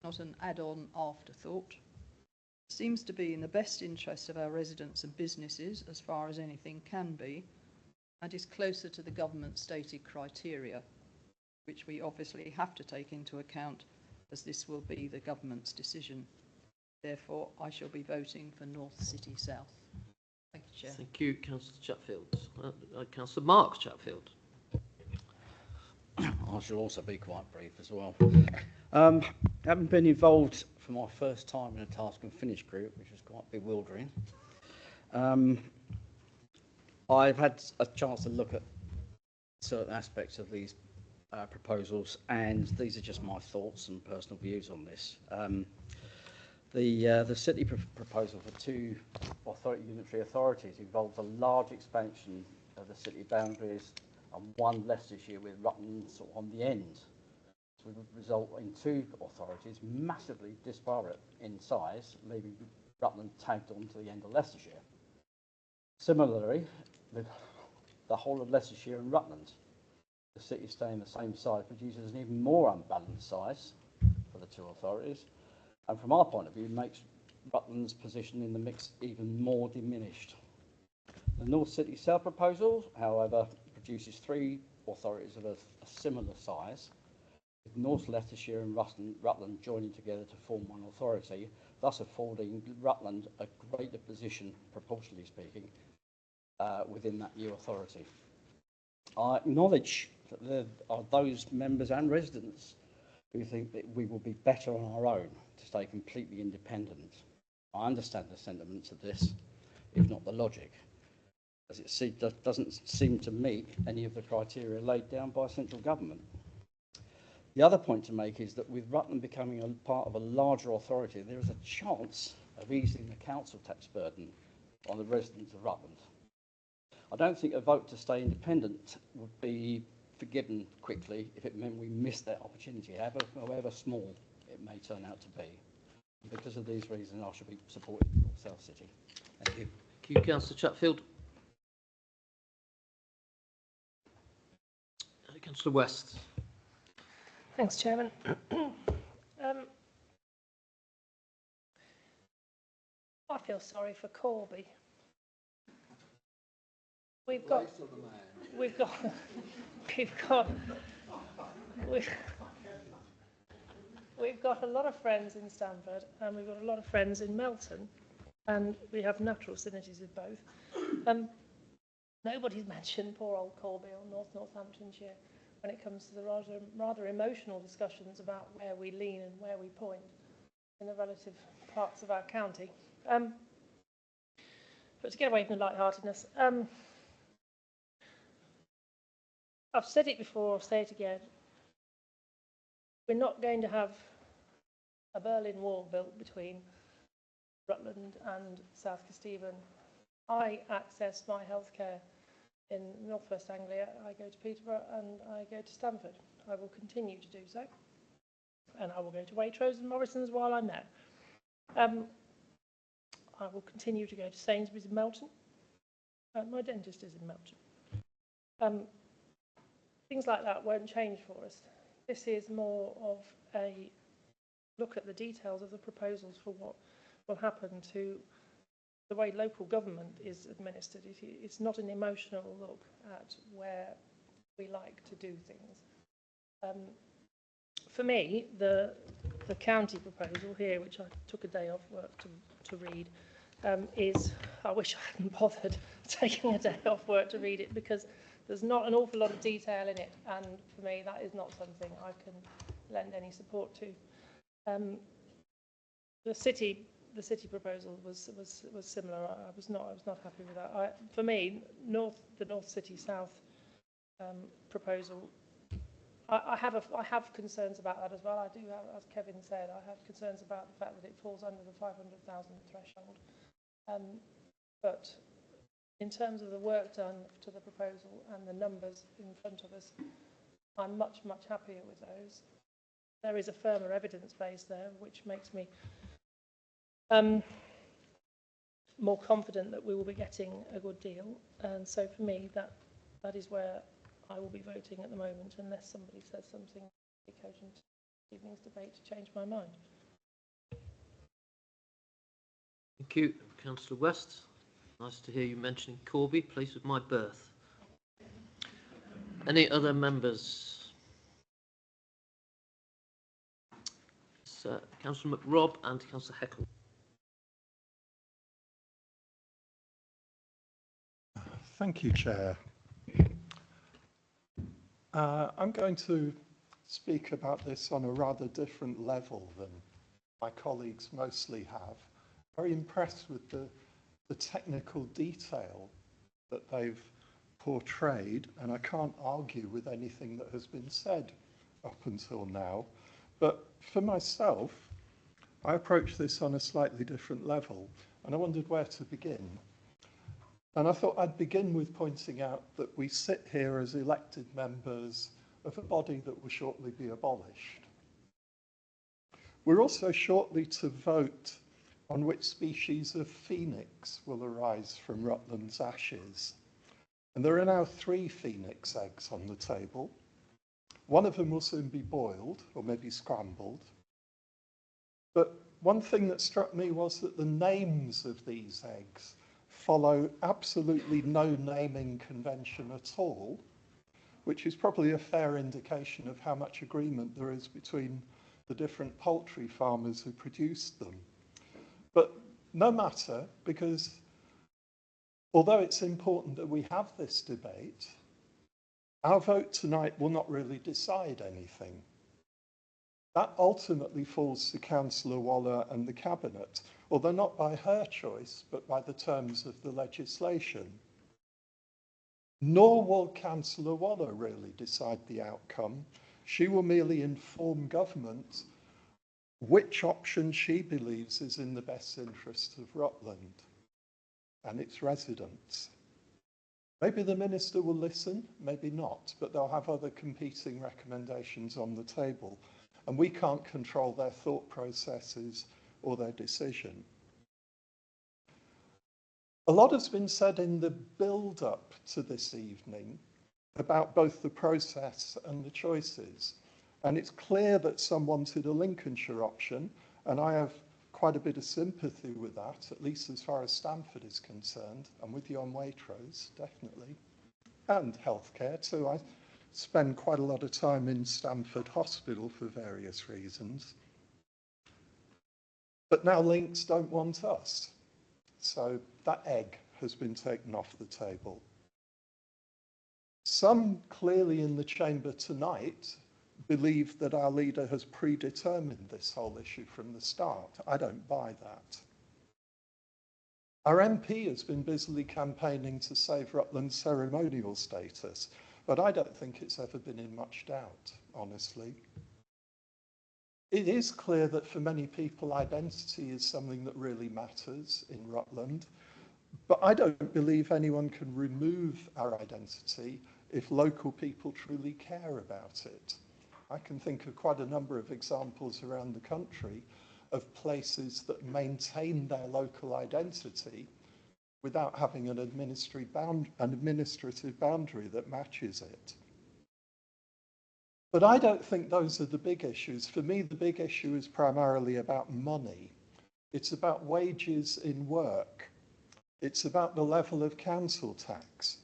not an add-on afterthought. Seems to be in the best interest of our residents and businesses as far as anything can be, and is closer to the government stated criteria, which we obviously have to take into account as this will be the government's decision. Therefore, I shall be voting for North City South. Thank you, Chair. Thank you, Councillor Chatfield. Councillor Mark Chatfield. I shall also be quite brief as well. Having been involved for my first time in a task and finish group, which was quite bewildering, I've had a chance to look at certain aspects of these proposals, and these are just my thoughts and personal views on this. The city proposal for two unitary authorities involves a large expansion of the city boundaries and one Leicestershire with Rutland sort of on the end. So it would result in two authorities massively disparate in size, leaving Rutland tagged on to the end of Leicestershire. Similarly, the whole of Leicestershire and Rutland, the city staying the same size, produces an even more unbalanced size for the two authorities. And from our point of view, makes Rutland's position in the mix even more diminished. The North City South proposal, however, produces 3 authorities of a similar size, with North Leicestershire and Rutland joining together to form one authority, thus affording Rutland a greater position, proportionally speaking, within that new authority. I acknowledge that there are those members and residents who think that we will be better on our own to stay completely independent. I understand the sentiments of this, if not the logic, as it doesn't seem to meet any of the criteria laid down by central government. The other point to make is that with Rutland becoming a part of a larger authority, there is a chance of easing the council tax burden on the residents of Rutland. I don't think a vote to stay independent would be forgiven quickly if it meant we missed that opportunity, however small it may turn out to be. Because of these reasons, I should be supporting North South City. Thank you. Thank you, Councillor Chatfield. Councillor West. Thanks, Chairman. I feel sorry for Corby. We've got a lot of friends in Stamford, and we've got a lot of friends in Melton, and we have natural synergies with both. Nobody's mentioned poor old Corby or Northamptonshire when it comes to the rather emotional discussions about where we lean and where we point in the relative parts of our county. But to get away from the lightheartedness, I've said it before, I'll say it again. We're not going to have a Berlin Wall built between Rutland and South Kesteven. I access my healthcare in North West Anglia. I go to Peterborough and I go to Stamford. I will continue to do so. And I will go to Waitrose and Morrison's while I'm there. I will continue to go to Sainsbury's in Melton. My dentist is in Melton. Things like that won't change for us. This is more of a look at the details of the proposals for what will happen to the way local government is administered. It's not an emotional look at where we like to do things. For me, the county proposal here, which I took a day off work to read, is, I wish I hadn't bothered taking a day off work to read it, because there's not an awful lot of detail in it, and for me that is not something I can lend any support to. The city proposal was similar. I was not happy with that. For me, the North City South proposal, I have concerns about that as well. I do have, as Kevin said, I have concerns about the fact that it falls under the 500,000 threshold. But in terms of the work done to the proposal and the numbers in front of us, I'm much happier with those. There is a firmer evidence base there, which makes me more confident that we will be getting a good deal. And so for me, that is where I will be voting at the moment, unless somebody says something cogent to evening's debate to change my mind. Thank you, Councillor West. Nice to hear you mentioning Corby, place of my birth. Any other members? Councillor McRobb and Councillor Heckle. Thank you, Chair. I'm going to speak about this on a rather different level than my colleagues mostly have. Very impressed with the technical detail that they've portrayed, and I can't argue with anything that has been said up until now. But for myself, I approach this on a slightly different level, and I wondered where to begin. And I thought I'd begin with pointing out that we sit here as elected members of a body that will shortly be abolished. We're also shortly to vote on which species of phoenix will arise from Rutland's ashes. And there are now 3 phoenix eggs on the table. One of them will soon be boiled, or maybe scrambled. But one thing that struck me was that the names of these eggs follow absolutely no naming convention at all, which is probably a fair indication of how much agreement there is between the different poultry farmers who produced them. But no matter, because although it's important that we have this debate, our vote tonight will not really decide anything. That ultimately falls to Councillor Waller and the Cabinet, although not by her choice, but by the terms of the legislation. Nor will Councillor Waller really decide the outcome. She will merely inform government which option she believes is in the best interest of Rutland and its residents. Maybe the Minister will listen, maybe not, but they'll have other competing recommendations on the table, and we can't control their thought processes or their decision. A lot has been said in the build-up to this evening about both the process and the choices. And it's clear that some wanted a Lincolnshire option, and I have quite a bit of sympathy with that, at least as far as Stamford is concerned. I'm with you on Waitrose, definitely. And healthcare too. I spend quite a lot of time in Stamford Hospital for various reasons. But now Lincs don't want us. So that egg has been taken off the table. Some clearly in the chamber tonight believe that our leader has predetermined this whole issue from the start. I don't buy that. Our MP has been busily campaigning to save Rutland's ceremonial status, but I don't think it's ever been in much doubt, honestly. It is clear that for many people, identity is something that really matters in Rutland, but I don't believe anyone can remove our identity if local people truly care about it. I can think of quite a number of examples around the country of places that maintain their local identity without having an administrative boundary that matches it. But I don't think those are the big issues. For me, the big issue is primarily about money. It's about wages in work. It's about the level of council tax.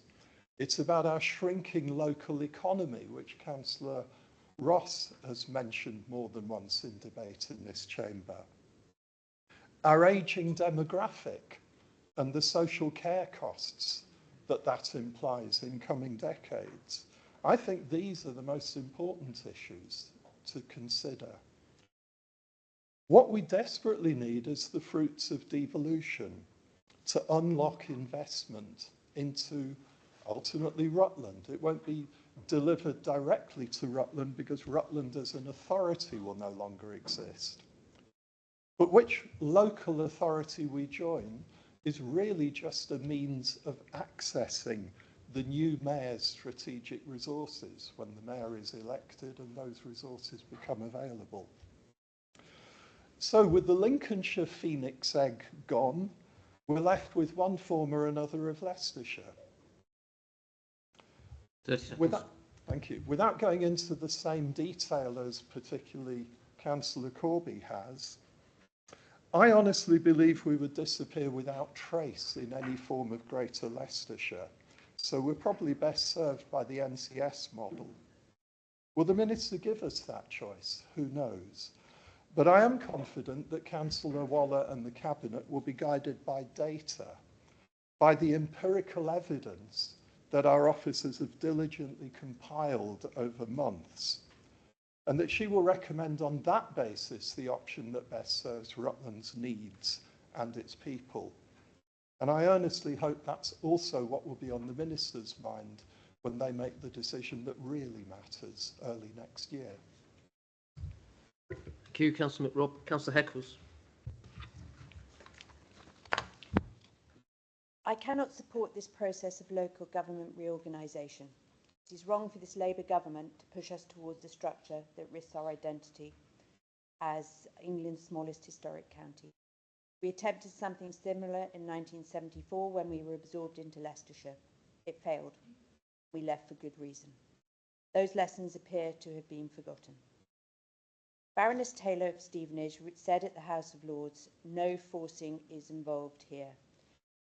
It's about our shrinking local economy, which Councillor Ross has mentioned more than once in debate in this chamber. Our ageing demographic and the social care costs that implies in coming decades. I think these are the most important issues to consider. What we desperately need is the fruits of devolution to unlock investment into ultimately Rutland. It won't be delivered directly to Rutland because Rutland as an authority will no longer exist. But which local authority we join is really just a means of accessing the new mayor's strategic resources when the mayor is elected and those resources become available. So with the Lincolnshire phoenix egg gone, we're left with one form or another of Leicestershire. 30 seconds. Thank you. Without going into the same detail as particularly Councillor Corby has, I honestly believe we would disappear without trace in any form of Greater Leicestershire. So we're probably best served by the NCS model. Will the Minister give us that choice? Who knows? But I am confident that Councillor Waller and the Cabinet will be guided by data, by the empirical evidence that our officers have diligently compiled over months, and that she will recommend on that basis the option that best serves Rutland's needs and its people. And I earnestly hope that's also what will be on the Minister's mind when they make the decision that really matters early next year. Thank you, Councillor McRobb. Councillor Heckles. I cannot support this process of local government reorganisation. It is wrong for this Labour government to push us towards a structure that risks our identity as England's smallest historic county. We attempted something similar in 1974 when we were absorbed into Leicestershire. It failed. We left for good reason. Those lessons appear to have been forgotten. Baroness Taylor of Stevenage said at the House of Lords, "No forcing is involved here."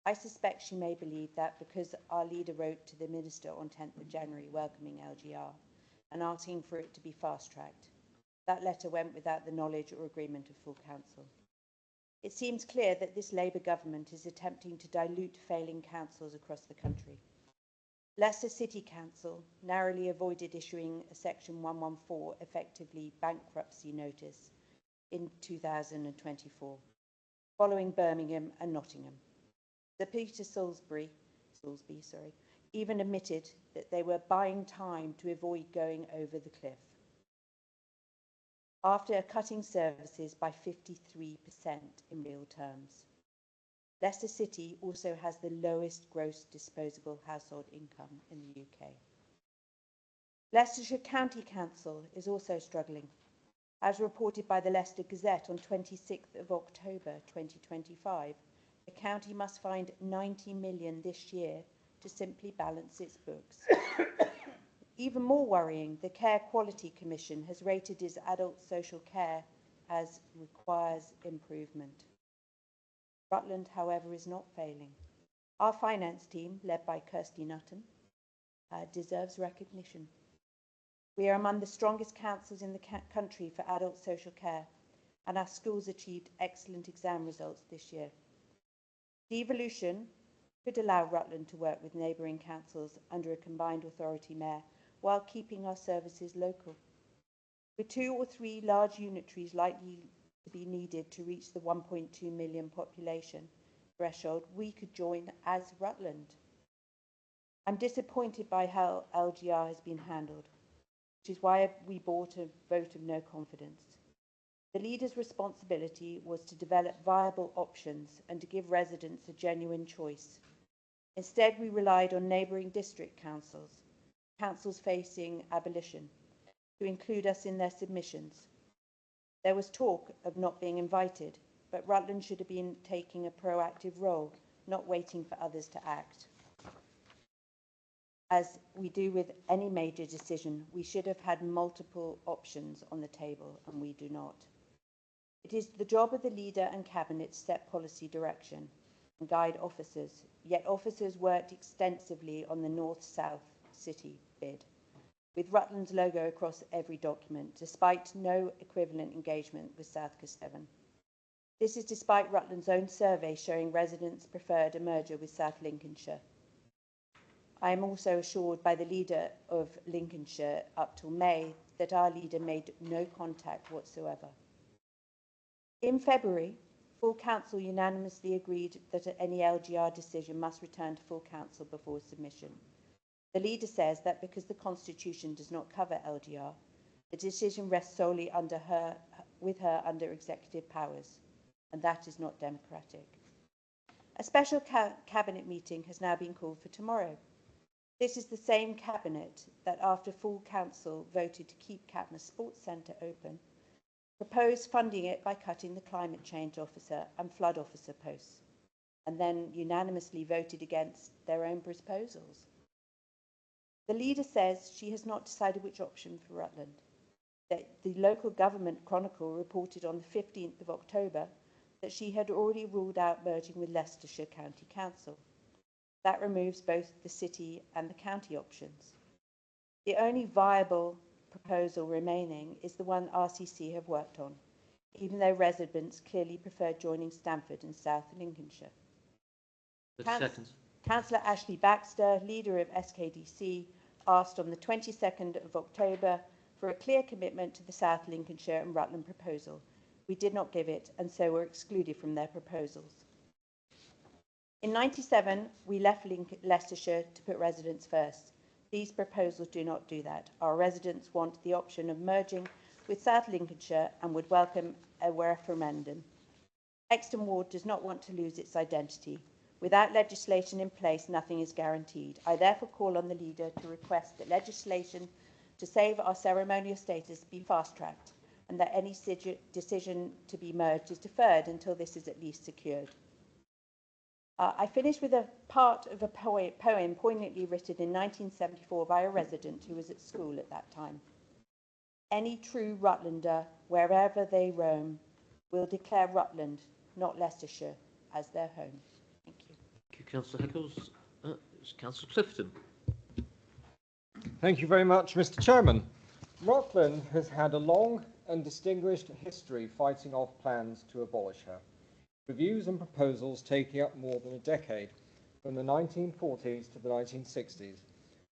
I suspect she may believe that because our leader wrote to the Minister on 10th of January welcoming LGR and asking for it to be fast-tracked. That letter went without the knowledge or agreement of full council. It seems clear that this Labour government is attempting to dilute failing councils across the country. Leicester City Council narrowly avoided issuing a Section 114 effectively bankruptcy notice in 2024, following Birmingham and Nottingham. Sir Peter Salisbury even admitted that they were buying time to avoid going over the cliff. After cutting services by 53% in real terms. Leicester City also has the lowest gross disposable household income in the UK. Leicestershire County Council is also struggling. As reported by the Leicester Gazette on 26th of October 2025, the county must find 90 million this year to simply balance its books. Even more worrying, the Care Quality Commission has rated its adult social care as requires improvement. Rutland, however, is not failing. Our finance team, led by Kirsty Nutton, deserves recognition. We are among the strongest councils in the country for adult social care, and our schools achieved excellent exam results this year. Devolution could allow Rutland to work with neighbouring councils under a combined authority mayor while keeping our services local. With 2 or 3 large unitaries likely to be needed to reach the 1.2 million population threshold, we could join as Rutland. I'm disappointed by how LGR has been handled, which is why we brought a vote of no confidence. The leader's responsibility was to develop viable options and to give residents a genuine choice. Instead, we relied on neighbouring district councils facing abolition, to include us in their submissions. There was talk of not being invited, but Rutland should have been taking a proactive role, not waiting for others to act. As we do with any major decision, we should have had multiple options on the table, and we do not. It is the job of the leader and cabinet to set policy direction and guide officers, yet officers worked extensively on the North-South City bid, with Rutland's logo across every document, despite no equivalent engagement with South Kesteven. This is despite Rutland's own survey showing residents preferred a merger with South Lincolnshire. I am also assured by the leader of Lincolnshire up till May that our leader made no contact whatsoever. In February, full council unanimously agreed that any LGR decision must return to full council before submission. The leader says that because the Constitution does not cover LGR, the decision rests solely with her under executive powers, and that is not democratic. A special cabinet meeting has now been called for tomorrow. This is the same cabinet that, after full council voted to keep Catmore Sports Centre open, proposed funding it by cutting the climate change officer and flood officer posts, and then unanimously voted against their own proposals. The leader says she has not decided which option for Rutland. That the local government Chronicle reported on the 15th of October that she had already ruled out merging with Leicestershire County Council. That removes both the city and the county options. The only viable proposal remaining is the one RCC have worked on, even though residents clearly prefer joining Stamford and South Lincolnshire. Councillor Ashley Baxter, leader of SKDC, asked on the 22nd of October for a clear commitment to the South Lincolnshire and Rutland proposal. We did not give it, and so were excluded from their proposals. In '97, we left Leicestershire to put residents first. These proposals do not do that. Our residents want the option of merging with South Lincolnshire and would welcome a referendum. Exton Ward does not want to lose its identity. Without legislation in place, nothing is guaranteed. I therefore call on the leader to request that legislation to save our ceremonial status be fast-tracked and that any decision to be merged is deferred until this is at least secured. I finished with a part of a poem poignantly written in 1974 by a resident who was at school at that time. Any true Rutlander, wherever they roam, will declare Rutland, not Leicestershire, as their home. Thank you. Thank you, Councillor Heckles. It's Councillor Clifton. Thank you very much, Mr. Chairman. Rutland has had a long and distinguished history fighting off plans to abolish her. Reviews and proposals taking up more than a decade, from the 1940s to the 1960s.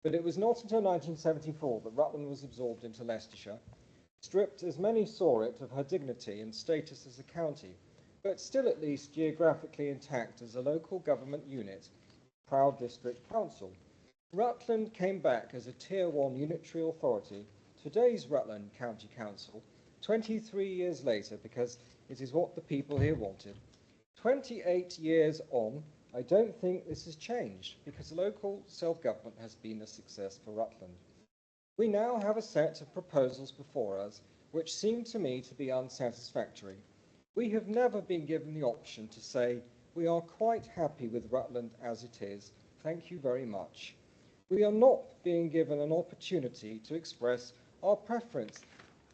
But it was not until 1974 that Rutland was absorbed into Leicestershire, stripped, as many saw it, of her dignity and status as a county, but still at least geographically intact as a local government unit, proud district council. Rutland came back as a Tier 1 unitary authority, today's Rutland County Council, 23 years later, because it is what the people here wanted. 28 years on, I don't think this has changed, because local self-government has been a success for Rutland. We now have a set of proposals before us, which seem to me to be unsatisfactory. We have never been given the option to say, we are quite happy with Rutland as it is, thank you very much. We are not being given an opportunity to express our preference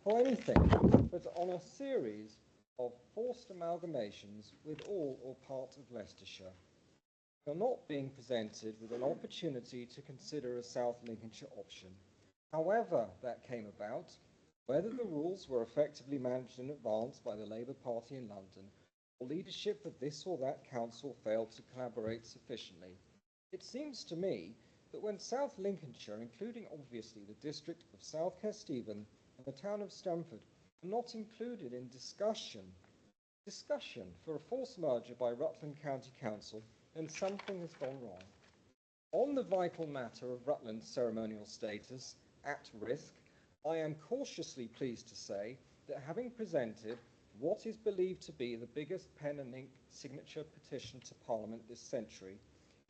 for anything, but on a series of forced amalgamations with all or part of Leicestershire. We are not being presented with an opportunity to consider a South Lincolnshire option. However that came about, whether the rules were effectively managed in advance by the Labour Party in London, or leadership of this or that council failed to collaborate sufficiently, it seems to me that when South Lincolnshire, including obviously the district of South Kesteven and the town of Stamford, are not included in discussion for a forced merger by Rutland County Council, then something has gone wrong. On the vital matter of Rutland's ceremonial status, at risk, I am cautiously pleased to say that having presented what is believed to be the biggest pen and ink signature petition to Parliament this century,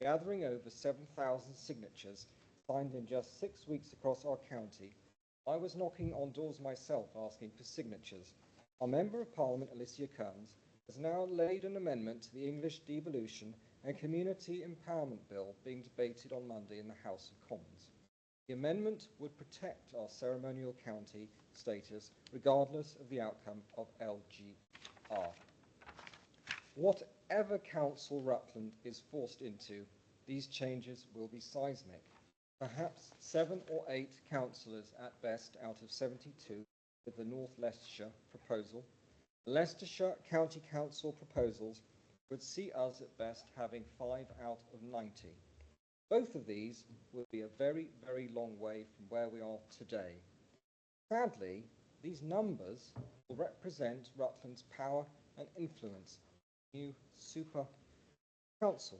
gathering over 7,000 signatures signed in just 6 weeks across our county, I was knocking on doors myself asking for signatures. Our Member of Parliament, Alicia Kearns, has now laid an amendment to the English Devolution and Community Empowerment Bill being debated on Monday in the House of Commons. The amendment would protect our ceremonial county status regardless of the outcome of LGR. Whatever council Rutland is forced into, these changes will be seismic. Perhaps 7 or 8 councillors at best out of 72 with the North Leicestershire proposal. The Leicestershire County Council proposals would see us at best having 5 out of 90. Both of these will be a very, very long way from where we are today. Sadly, these numbers will represent Rutland's power and influence in the new super council.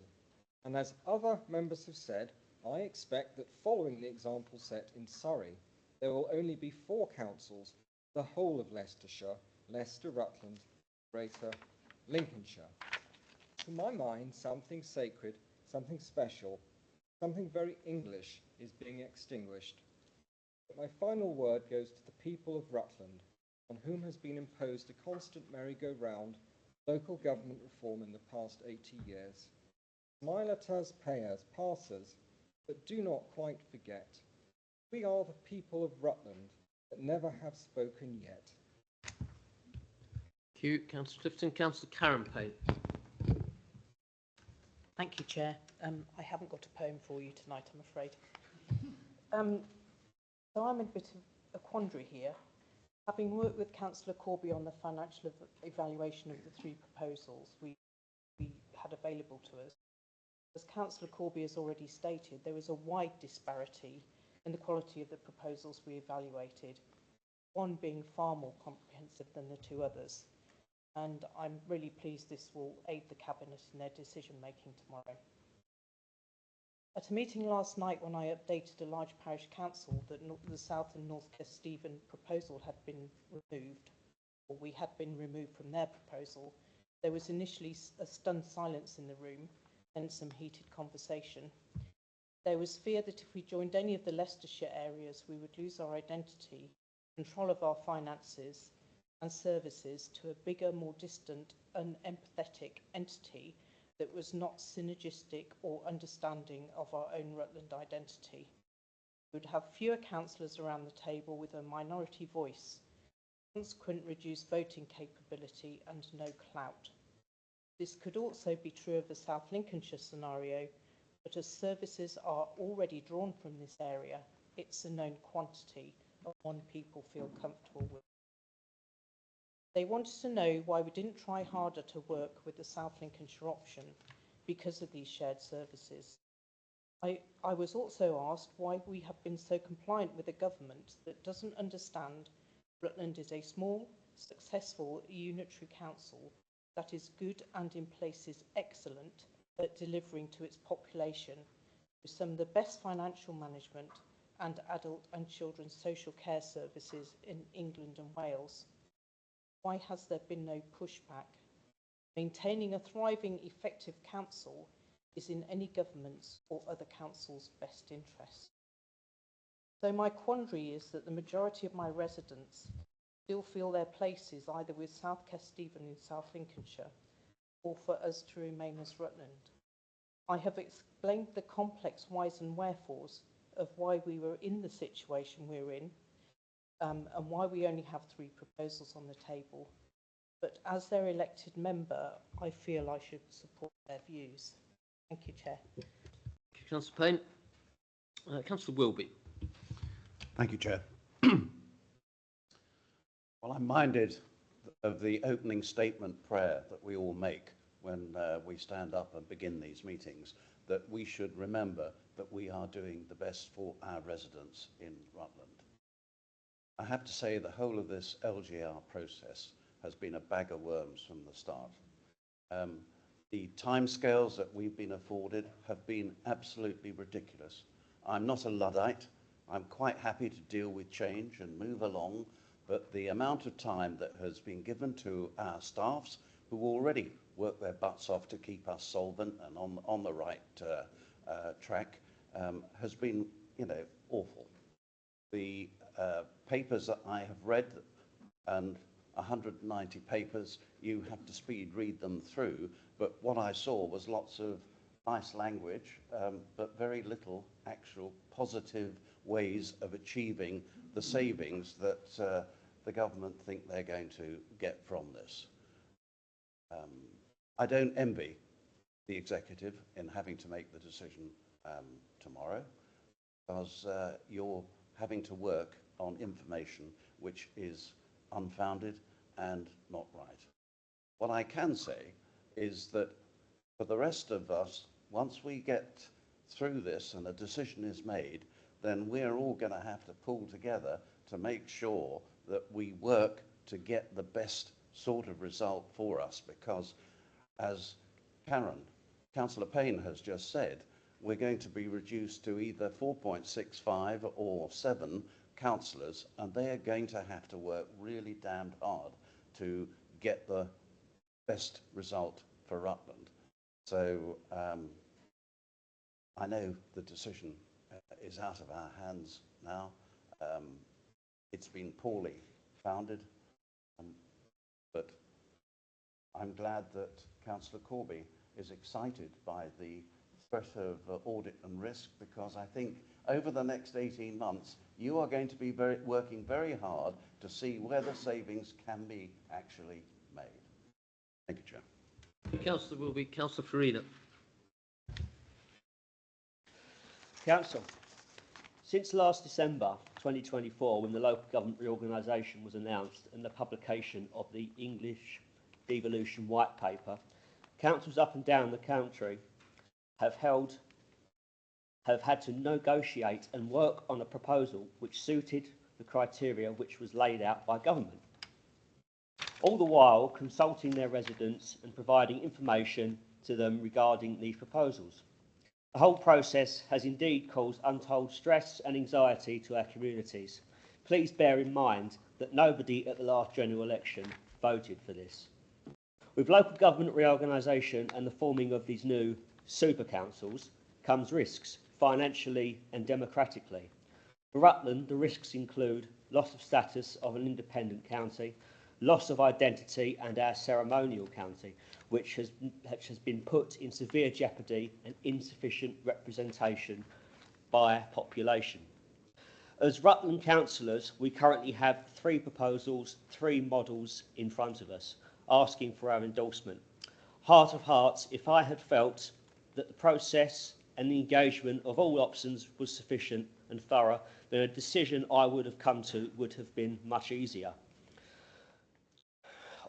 And as other members have said, I expect that following the example set in Surrey, there will only be 4 councils, the whole of Leicestershire, Leicester, Rutland, Greater Lincolnshire. To my mind, something sacred, something special, something very English is being extinguished. But my final word goes to the people of Rutland, on whom has been imposed a constant merry-go-round local government reform in the past 80 years. Smile at us, pay us, pass us, but do not quite forget. We are the people of Rutland that never have spoken yet. Thank you, Councillor Clifton. Councillor Karen Payne. Thank you, Chair. I haven't got a poem for you tonight, I'm afraid. So I'm in a bit of a quandary here. Having worked with Councillor Corby on the financial evaluation of the 3 proposals we had available to us, as Councillor Corby has already stated, there is a wide disparity in the quality of the proposals we evaluated, one being far more comprehensive than the 2 others. And I'm really pleased this will aid the Cabinet in their decision making tomorrow. At a meeting last night when I updated a large parish council that the South and North Kesteven proposal had been removed, or we had been removed from their proposal, there was initially a stunned silence in the room and some heated conversation. There was fear that if we joined any of the Leicestershire areas, we would lose our identity, control of our finances and services to a bigger, more distant, unempathetic entity that was not synergistic or understanding of our own Rutland identity. We would have fewer councillors around the table with a minority voice, consequent reduced voting capability and no clout. This could also be true of the South Lincolnshire scenario, but as services are already drawn from this area, it's a known quantity of one people feel comfortable with. They wanted to know why we didn't try harder to work with the South Lincolnshire option because of these shared services. I was also asked why we have been so compliant with a government that doesn't understand Rutland is a small, successful unitary council that is good and in places excellent at delivering to its population with some of the best financial management and adult and children's social care services in England and Wales. Why has there been no pushback? Maintaining a thriving, effective council is in any government's or other council's best interest. So my quandary is that the majority of my residents still feel their places either with South Kesteven in South Lincolnshire or for us to remain as Rutland. I have explained the complex whys and wherefores of why we were in the situation we're in and why we only have 3 proposals on the table. But as their elected member, I feel I should support their views. Thank you, Chair. Thank you, Councillor Payne. Councillor Wilby. Thank you, Chair. Well, I'm minded of the opening statement prayer that we all make when we stand up and begin these meetings, that we should remember that we are doing the best for our residents in Rutland. I have to say the whole of this LGR process has been a bag of worms from the start. The timescales that we've been afforded have been absolutely ridiculous. I'm not a Luddite. I'm quite happy to deal with change and move along, but the amount of time that has been given to our staffs who already work their butts off to keep us solvent and on the right track has been, awful. The papers that I have read, and 190 papers, you have to speed read them through, but what I saw was lots of nice language, but very little actual positive ways of achieving the savings that the government think they're going to get from this. I don't envy the executive in having to make the decision tomorrow, because you're having to work on information which is unfounded and not right. What I can say is that for the rest of us, once we get through this and a decision is made, then we're all going to have to pull together to make sure that we work to get the best sort of result for us, because as Councillor Payne has just said, we're going to be reduced to either 4.65 or 7 councillors, and they are going to have to work really damned hard to get the best result for Rutland. So I know the decision is out of our hands now. It's been poorly founded, but I'm glad that Councillor Corby is excited by the threat of audit and risk, because I think over the next 18 months you are going to be working very hard to see where the savings can be actually made. Thank you, Chair. Councillor Wilby. Councillor Farina. Council, since last December 2024, when the local government reorganisation was announced and the publication of the English Devolution White Paper, councils up and down the country have had to negotiate and work on a proposal which suited the criteria which was laid out by government, all the while consulting their residents and providing information to them regarding these proposals. The whole process has indeed caused untold stress and anxiety to our communities. Please bear in mind that nobody at the last general election voted for this. With local government reorganisation and the forming of these new super councils comes risks, financially and democratically. For Rutland, the risks include loss of status of an independent county, loss of identity and our ceremonial county, which has been put in severe jeopardy and insufficient representation by our population. As Rutland councillors, we currently have 3 proposals, 3 models in front of us, asking for our endorsement. Heart of hearts, if I had felt that the process and the engagement of all options was sufficient and thorough, then a decision I would have come to would have been much easier.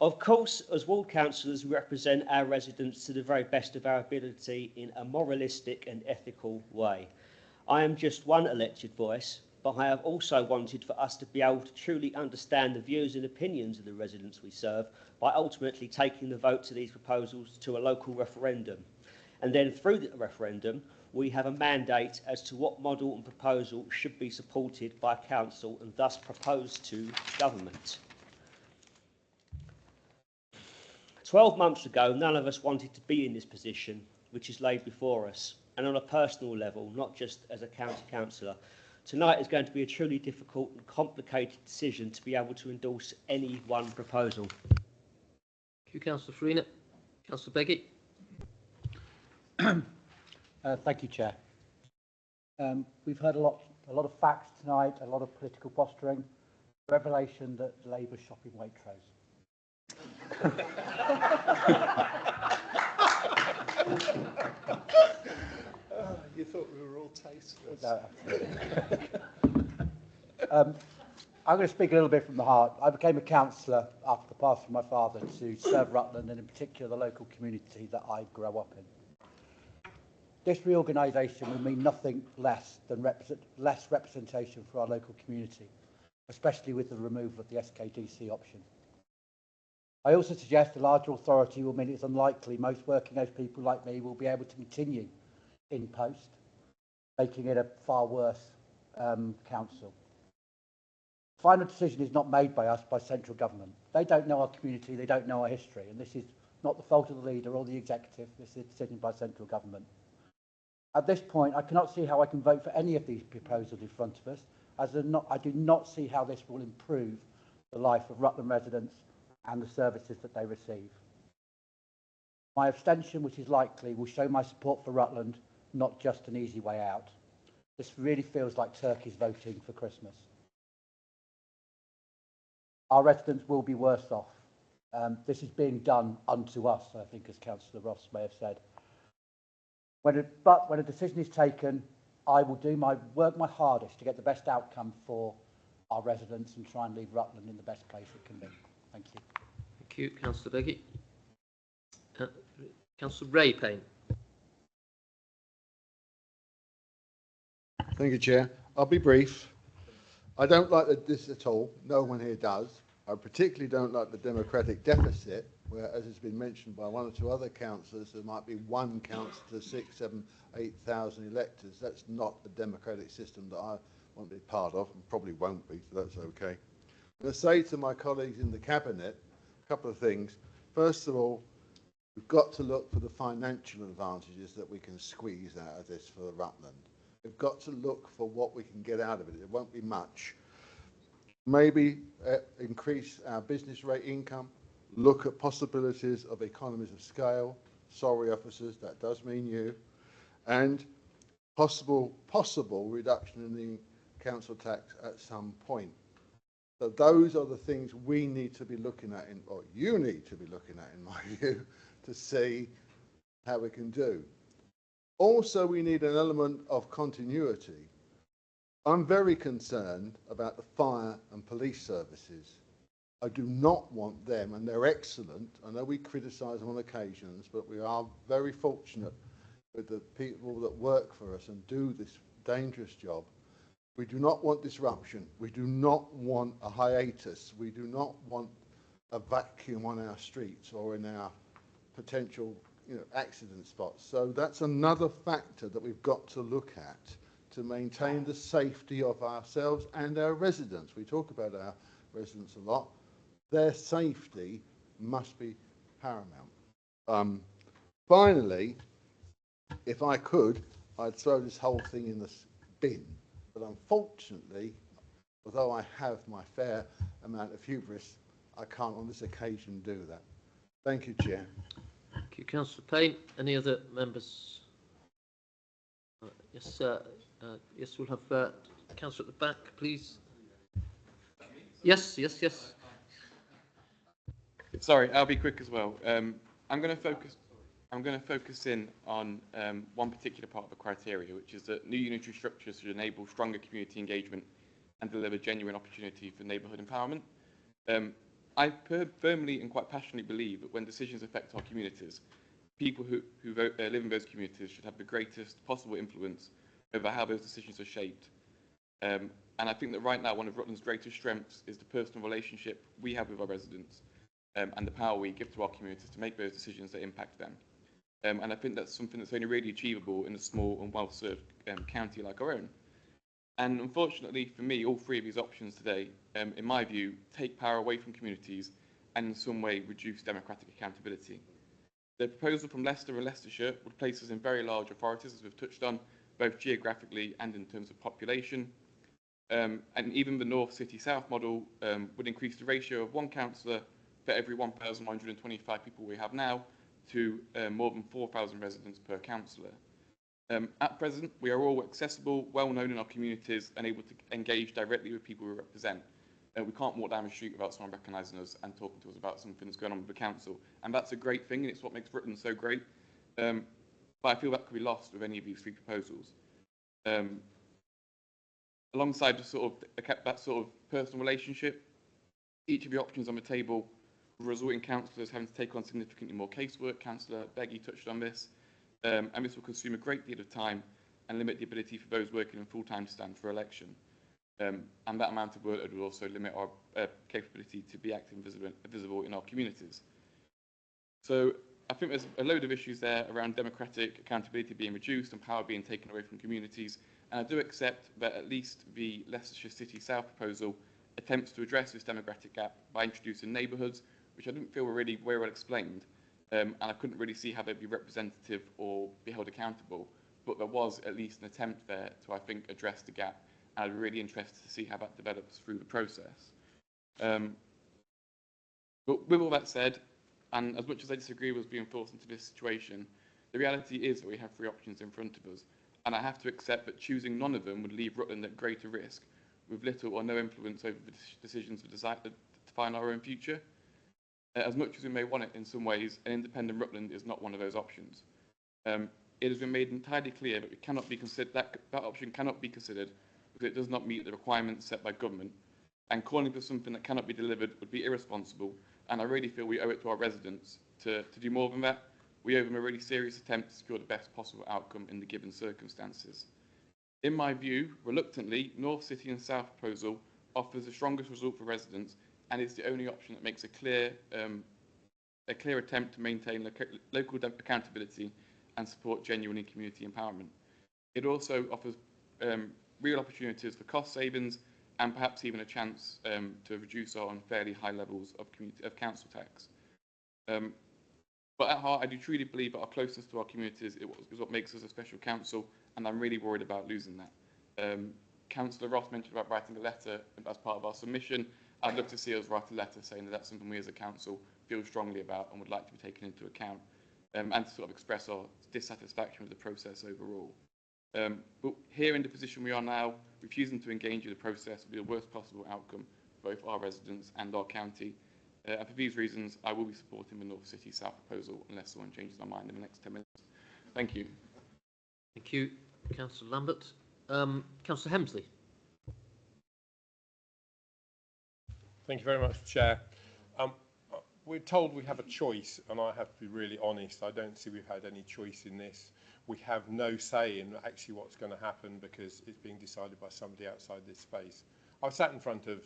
Of course, as ward councillors, we represent our residents to the very best of our ability in a moralistic and ethical way. I am just one elected voice, but I have also wanted for us to be able to truly understand the views and opinions of the residents we serve by ultimately taking the vote to these proposals to a local referendum. And then through the referendum, we have a mandate as to what model and proposal should be supported by council and thus proposed to government. 12 months ago, none of us wanted to be in this position, which is laid before us. And on a personal level, not just as a county councillor, tonight is going to be a truly difficult and complicated decision to be able to endorse any one proposal. Thank you, Councillor Farina. Councillor Beggy. Thank you, Chair. We've heard a lot of facts tonight, a lot of political posturing, revelation that Labour's shopping Waitrose. You thought we were all tasteless. No, absolutely. I'm going to speak a little bit from the heart. I became a councillor after the passing of my father to serve Rutland and in particular the local community that I grew up in. This reorganisation will mean nothing less than less representation for our local community, especially with the removal of the SKDC option. I also suggest a larger authority will mean it's unlikely most working age people like me will be able to continue in post, making it a far worse council. Final decision is not made by us, by central government. They don't know our community, they don't know our history, and this is not the fault of the leader or the executive, this is a decision by central government. At this point, I cannot see how I can vote for any of these proposals in front of us, as I do not see how this will improve the life of Rutland residents and the services that they receive. My abstention, which is likely, will show my support for Rutland, not just an easy way out. This really feels like turkeys voting for Christmas. Our residents will be worse off. This is being done unto us, I think, as Councillor Ross may have said. But when a decision is taken, I will work my hardest to get the best outcome for our residents and try and leave Rutland in the best place it can be. Thank you. Thank you, Councillor Beggy. Councillor Ray Payne. Thank you, Chair. I'll be brief. I don't like this at all. No one here does. I particularly don't like the democratic deficit, where, as has been mentioned by 1 or 2 other councillors, there might be 1 councillor to 6, 7, 8,000 electors. That's not a democratic system that I want to be part of, and probably won't be, so that's okay. I'm going to say to my colleagues in the Cabinet a couple of things. First of all, we've got to look for the financial advantages that we can squeeze out of this for Rutland. We've got to look for what we can get out of it. It won't be much. Maybe increase our business rate income, look at possibilities of economies of scale. Sorry, officers, that does mean you. And possible reduction in the council tax at some point. So those are the things we need to be looking at, or you need to be looking at, in my view, to see how we can do. Also, we need an element of continuity. I'm very concerned about the fire and police services. I do not want them, and they're excellent. I know we criticise them on occasions, but we are very fortunate with the people that work for us and do this dangerous job. We do not want disruption. We do not want a hiatus. We do not want a vacuum on our streets or in our potential accident spots. So that's another factor that we've got to look at to maintain the safety of ourselves and our residents. We talk about our residents a lot. Their safety must be paramount. Finally, if I could, I'd throw this whole thing in the bin. But unfortunately, although I have my fair amount of hubris, I can't on this occasion do that. Thank you, Chair. Thank you, Councillor Payne. Any other members? Yes, yes, we'll have Councillor at the back, please. Yes. Sorry, I'll be quick as well. I'm going to focus in on one particular part of the criteria, which is that new unitary structures should enable stronger community engagement and deliver genuine opportunity for neighbourhood empowerment. I firmly and quite passionately believe that when decisions affect our communities, people who live in those communities should have the greatest possible influence over how those decisions are shaped. And I think that right now one of Rutland's greatest strengths is the personal relationship we have with our residents and the power we give to our communities to make those decisions that impact them. And I think that's something that's only really achievable in a small and well-served county like our own. And unfortunately for me, all three of these options today, in my view, take power away from communities and in some way reduce democratic accountability. The proposal from Leicester and Leicestershire would place us in very large authorities, as we've touched on, both geographically and in terms of population. And even the North City-South model would increase the ratio of one councillor for every 1,125 people we have now to more than 4,000 residents per councillor. At present, we are all accessible, well-known in our communities and able to engage directly with people we represent. We can't walk down the street without someone recognising us and talking to us about something that's going on with the council. And that's a great thing, and it's what makes Rutland so great. But I feel that could be lost with any of these three proposals. Alongside that sort of personal relationship, each of the options on the table will result in councillors having to take on significantly more casework. Councillor Beggy touched on this. And this will consume a great deal of time and limit the ability for those working in full-time to stand for election. And that amount of work will also limit our capability to be active and visible in our communities. So I think there's a load of issues there around democratic accountability being reduced and power being taken away from communities. And I do accept that at least the Leicestershire City South proposal attempts to address this democratic gap by introducing neighbourhoods, which I didn't feel were really very well explained. And I couldn't really see how they'd be representative or be held accountable. But there was at least an attempt there to, I think, address the gap. And I'd be really interested to see how that develops through the process. But with all that said, and as much as I disagree with us being forced into this situation, the reality is that we have three options in front of us. And I have to accept that choosing none of them would leave Rutland at greater risk, with little or no influence over the decisions we decide to define our own future. As much as we may want it in some ways, an independent Rutland is not one of those options. It has been made entirely clear that we cannot be that option cannot be considered because it does not meet the requirements set by government, and calling for something that cannot be delivered would be irresponsible, and I really feel we owe it to our residents to do more than that. We owe them a really serious attempt to secure the best possible outcome in the given circumstances. In my view, reluctantly, North City and South proposal offers the strongest result for residents, and it's the only option that makes a clear attempt to maintain local accountability and support genuine community empowerment. It also offers real opportunities for cost savings and perhaps even a chance to reduce our unfairly high levels of council tax. But at heart, I do truly believe that our closeness to our communities is what makes us a special council, and I'm really worried about losing that. Councillor Ross mentioned about writing a letter as part of our submission. I'd love to see us write a letter saying that that's something we as a council feel strongly about and would like to be taken into account, and to sort of express our dissatisfaction with the process overall. But here in the position we are now, refusing to engage in the process would be the worst possible outcome for both our residents and our county. And for these reasons, I will be supporting the North City South proposal unless someone changes their mind in the next 10 minutes. Thank you. Thank you, Councillor Lambert. Councillor Hemsley. Thank you very much, Chair. We're told we have a choice, and I have to be really honest, I don't see we've had any choice in this. We have no say in actually what's going to happen because it's being decided by somebody outside this space. I've sat in front of,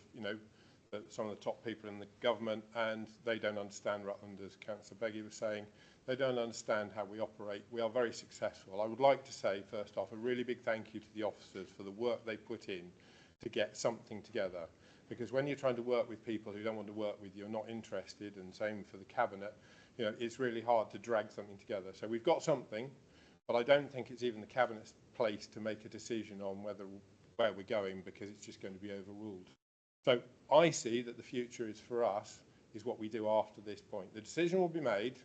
some of the top people in the government, and they don't understand Rutland, as Councillor Beggy was saying. They don't understand how we operate. We are very successful. I would like to say, first off, a really big thank you to the officers for the work they put in to get something together. Because when you're trying to work with people who don't want to work with you, are not interested, and same for the Cabinet, it's really hard to drag something together. So we've got something, but I don't think it's even the Cabinet's place to make a decision on where we're going, because it's just going to be overruled. So I see that the future is for us, is what we do after this point. The decision will be made.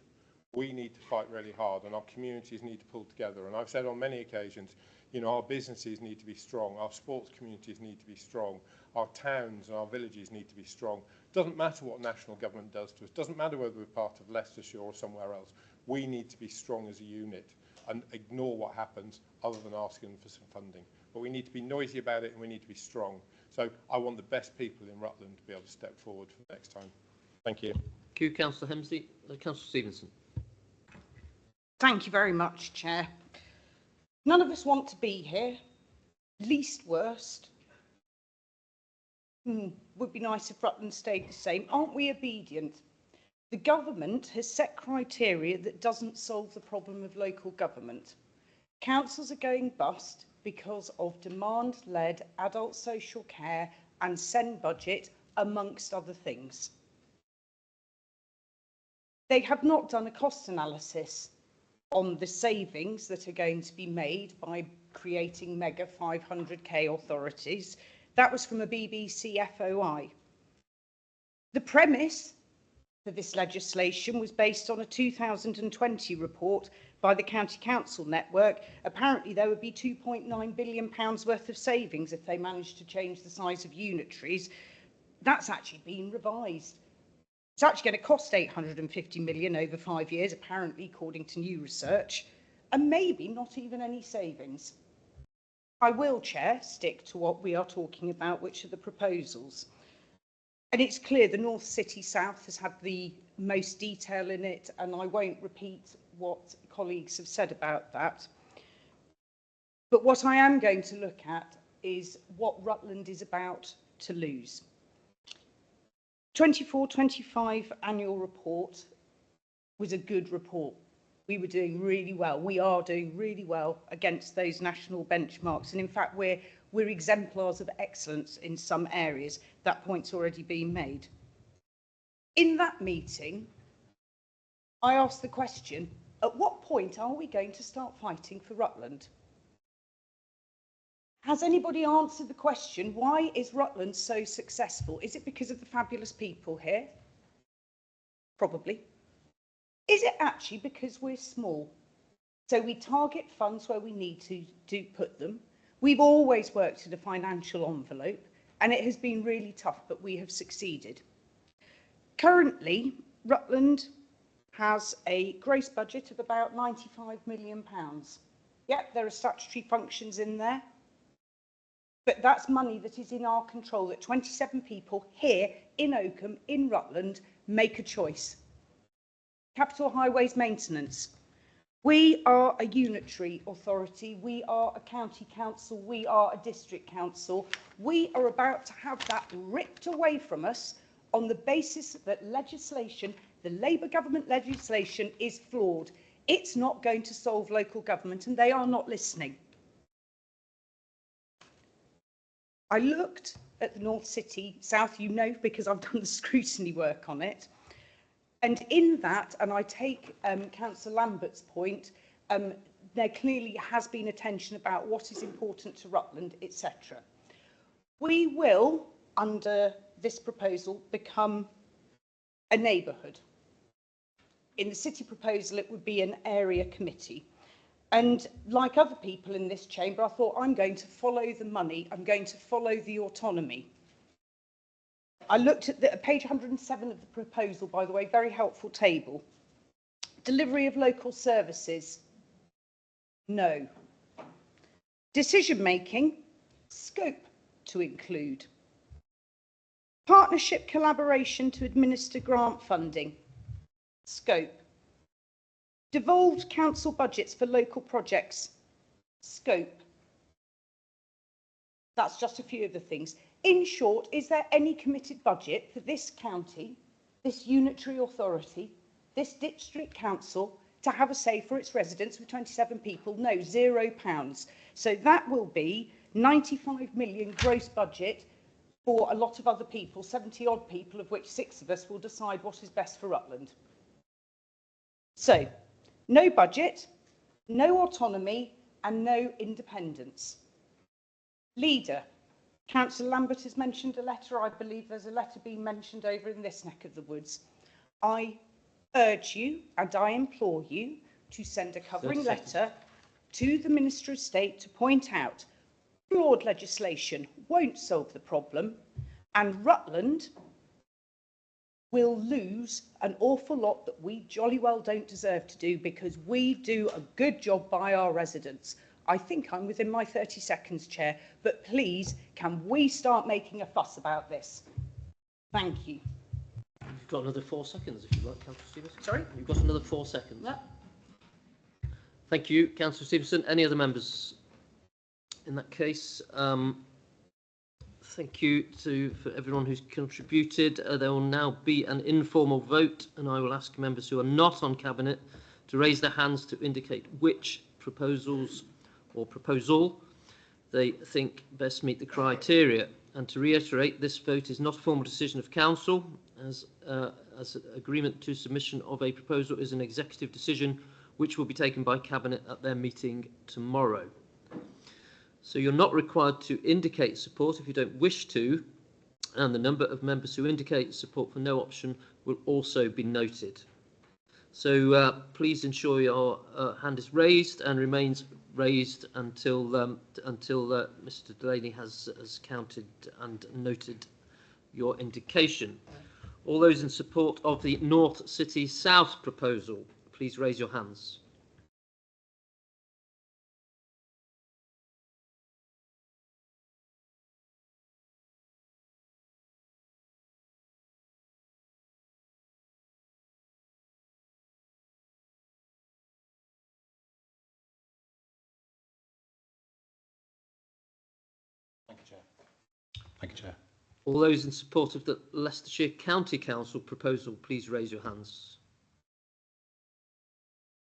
We need to fight really hard, and our communities need to pull together. And I've said on many occasions, You know, our businesses need to be strong, our sports communities need to be strong, our towns and our villages need to be strong. Doesn't matter what national government does to us, doesn't matter whether we're part of Leicestershire or somewhere else. We need to be strong as a unit and ignore what happens other than asking them for some funding. But we need to be noisy about it and we need to be strong. So I want the best people in Rutland to be able to step forward for the next time. Thank you. Thank you, Councillor Hemsley. Councillor Stevenson. Thank you very much, Chair. None of us want to be here. Least worst. Would be nice if Rutland stayed the same. Aren't we obedient? The government has set criteria that doesn't solve the problem of local government. Councils are going bust because of demand-led adult social care and SEND budget, amongst other things. They have not done a cost analysis on the savings that are going to be made by creating mega 500k authorities. That was from a BBC FOI. The premise for this legislation was based on a 2020 report by the County Council Network. Apparently there would be £2.9 billion worth of savings if they managed to change the size of unitaries. That's actually been revised. It's actually going to cost 850 million over 5 years, apparently, according to new research, and maybe not even any savings. I will, Chair, stick to what we are talking about, which are the proposals. And it's clear the North City South has had the most detail in it, and I won't repeat what colleagues have said about that. But what I am going to look at is what Rutland is about to lose. 24-25 annual report was a good report. We were doing really well. We are doing really well against those national benchmarks. And in fact, we're exemplars of excellence in some areas. That point's already been made. In that meeting, I asked the question, at what point are we going to start fighting for Rutland? Has anybody answered the question, why is Rutland so successful? Is it because of the fabulous people here? Probably. Is it actually because we're small? So we target funds where we need to put them. We've always worked in a financial envelope, and it has been really tough, but we have succeeded. Currently, Rutland has a gross budget of about £95 million. Yep, there are statutory functions in there. But that's money that is in our control, that 27 people here in Oakham, in Rutland, make a choice. Capital Highways Maintenance. We are a unitary authority. We are a county council. We are a district council. We are about to have that ripped away from us on the basis that legislation, the Labour government legislation, is flawed. It's not going to solve local government, and they are not listening. I looked at the North City South, you know, because I've done the scrutiny work on it. And in that, and I take Councillor Lambert's point, there clearly has been attention about what is important to Rutland, etc. We will, under this proposal, become a neighbourhood. In the city proposal, it would be an area committee. And like other people in this chamber, I thought, I'm going to follow the money. I'm going to follow the autonomy. I looked at page 107 of the proposal, by the way, very helpful table. Delivery of local services. No. Decision making, scope to include. Partnership collaboration to administer grant funding. Scope. Devolved council budgets for local projects. Scope. That's just a few of the things. In short, is there any committed budget for this county, this unitary authority, this district council to have a say for its residents with 27 people? No, £0. So that will be 95 million gross budget for a lot of other people, 70 odd people, of which 6 of us will decide what is best for Rutland. So, no budget, no autonomy, and no independence. Leader. Councillor Lambert has mentioned a letter. I believe there's a letter being mentioned over in this neck of the woods. I urge you and I implore you to send a covering letter to the Minister of State to point out flawed legislation won't solve the problem, and Rutland will lose an awful lot that we jolly well don't deserve to do, because we do a good job by our residents. I think I'm within my 30 seconds, Chair, but please, can we start making a fuss about this? Thank you. You've got another 4 seconds if you like, Councillor Stevenson. Sorry? You've got another 4 seconds. Yeah. Thank you, Councillor Stevenson. Any other members? In that case, thank you for everyone who's contributed. There will now be an informal vote, and I will ask members who are not on Cabinet to raise their hands to indicate which proposals or proposal they think best meet the criteria. And to reiterate, this vote is not a formal decision of Council, as agreement to submission of a proposal is an executive decision which will be taken by Cabinet at their meeting tomorrow. So you're not required to indicate support if you don't wish to, and the number of members who indicate support for no option will also be noted. So please ensure your hand is raised and remains raised until Mr. Delaney has counted and noted your indication. All those in support of the North City South proposal, please raise your hands. Thank you, Chair. Thank you, Chair. All those in support of the Leicestershire County Council proposal, please raise your hands.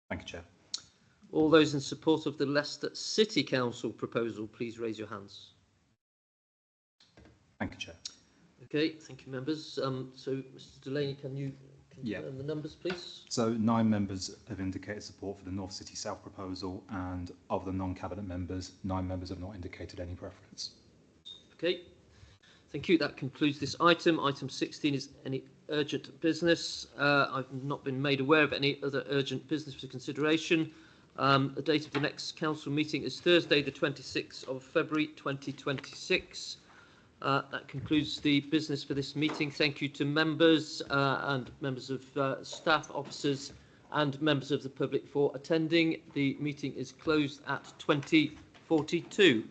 Thank you, Chair. All those in support of the Leicester City Council proposal, please raise your hands. Thank you, Chair. Okay, thank you, members. So, Mr. Delaney, can you confirm the numbers, please? So 9 members have indicated support for the North City South proposal, and of the non-cabinet members, 9 members have not indicated any preference. Okay, thank you. That concludes this item. Item 16 is any urgent business. I've not been made aware of any other urgent business for consideration. The date of the next council meeting is Thursday, the 26th of February 2026. That concludes the business for this meeting. Thank you to members and members of staff, officers and members of the public for attending. The meeting is closed at 20:42.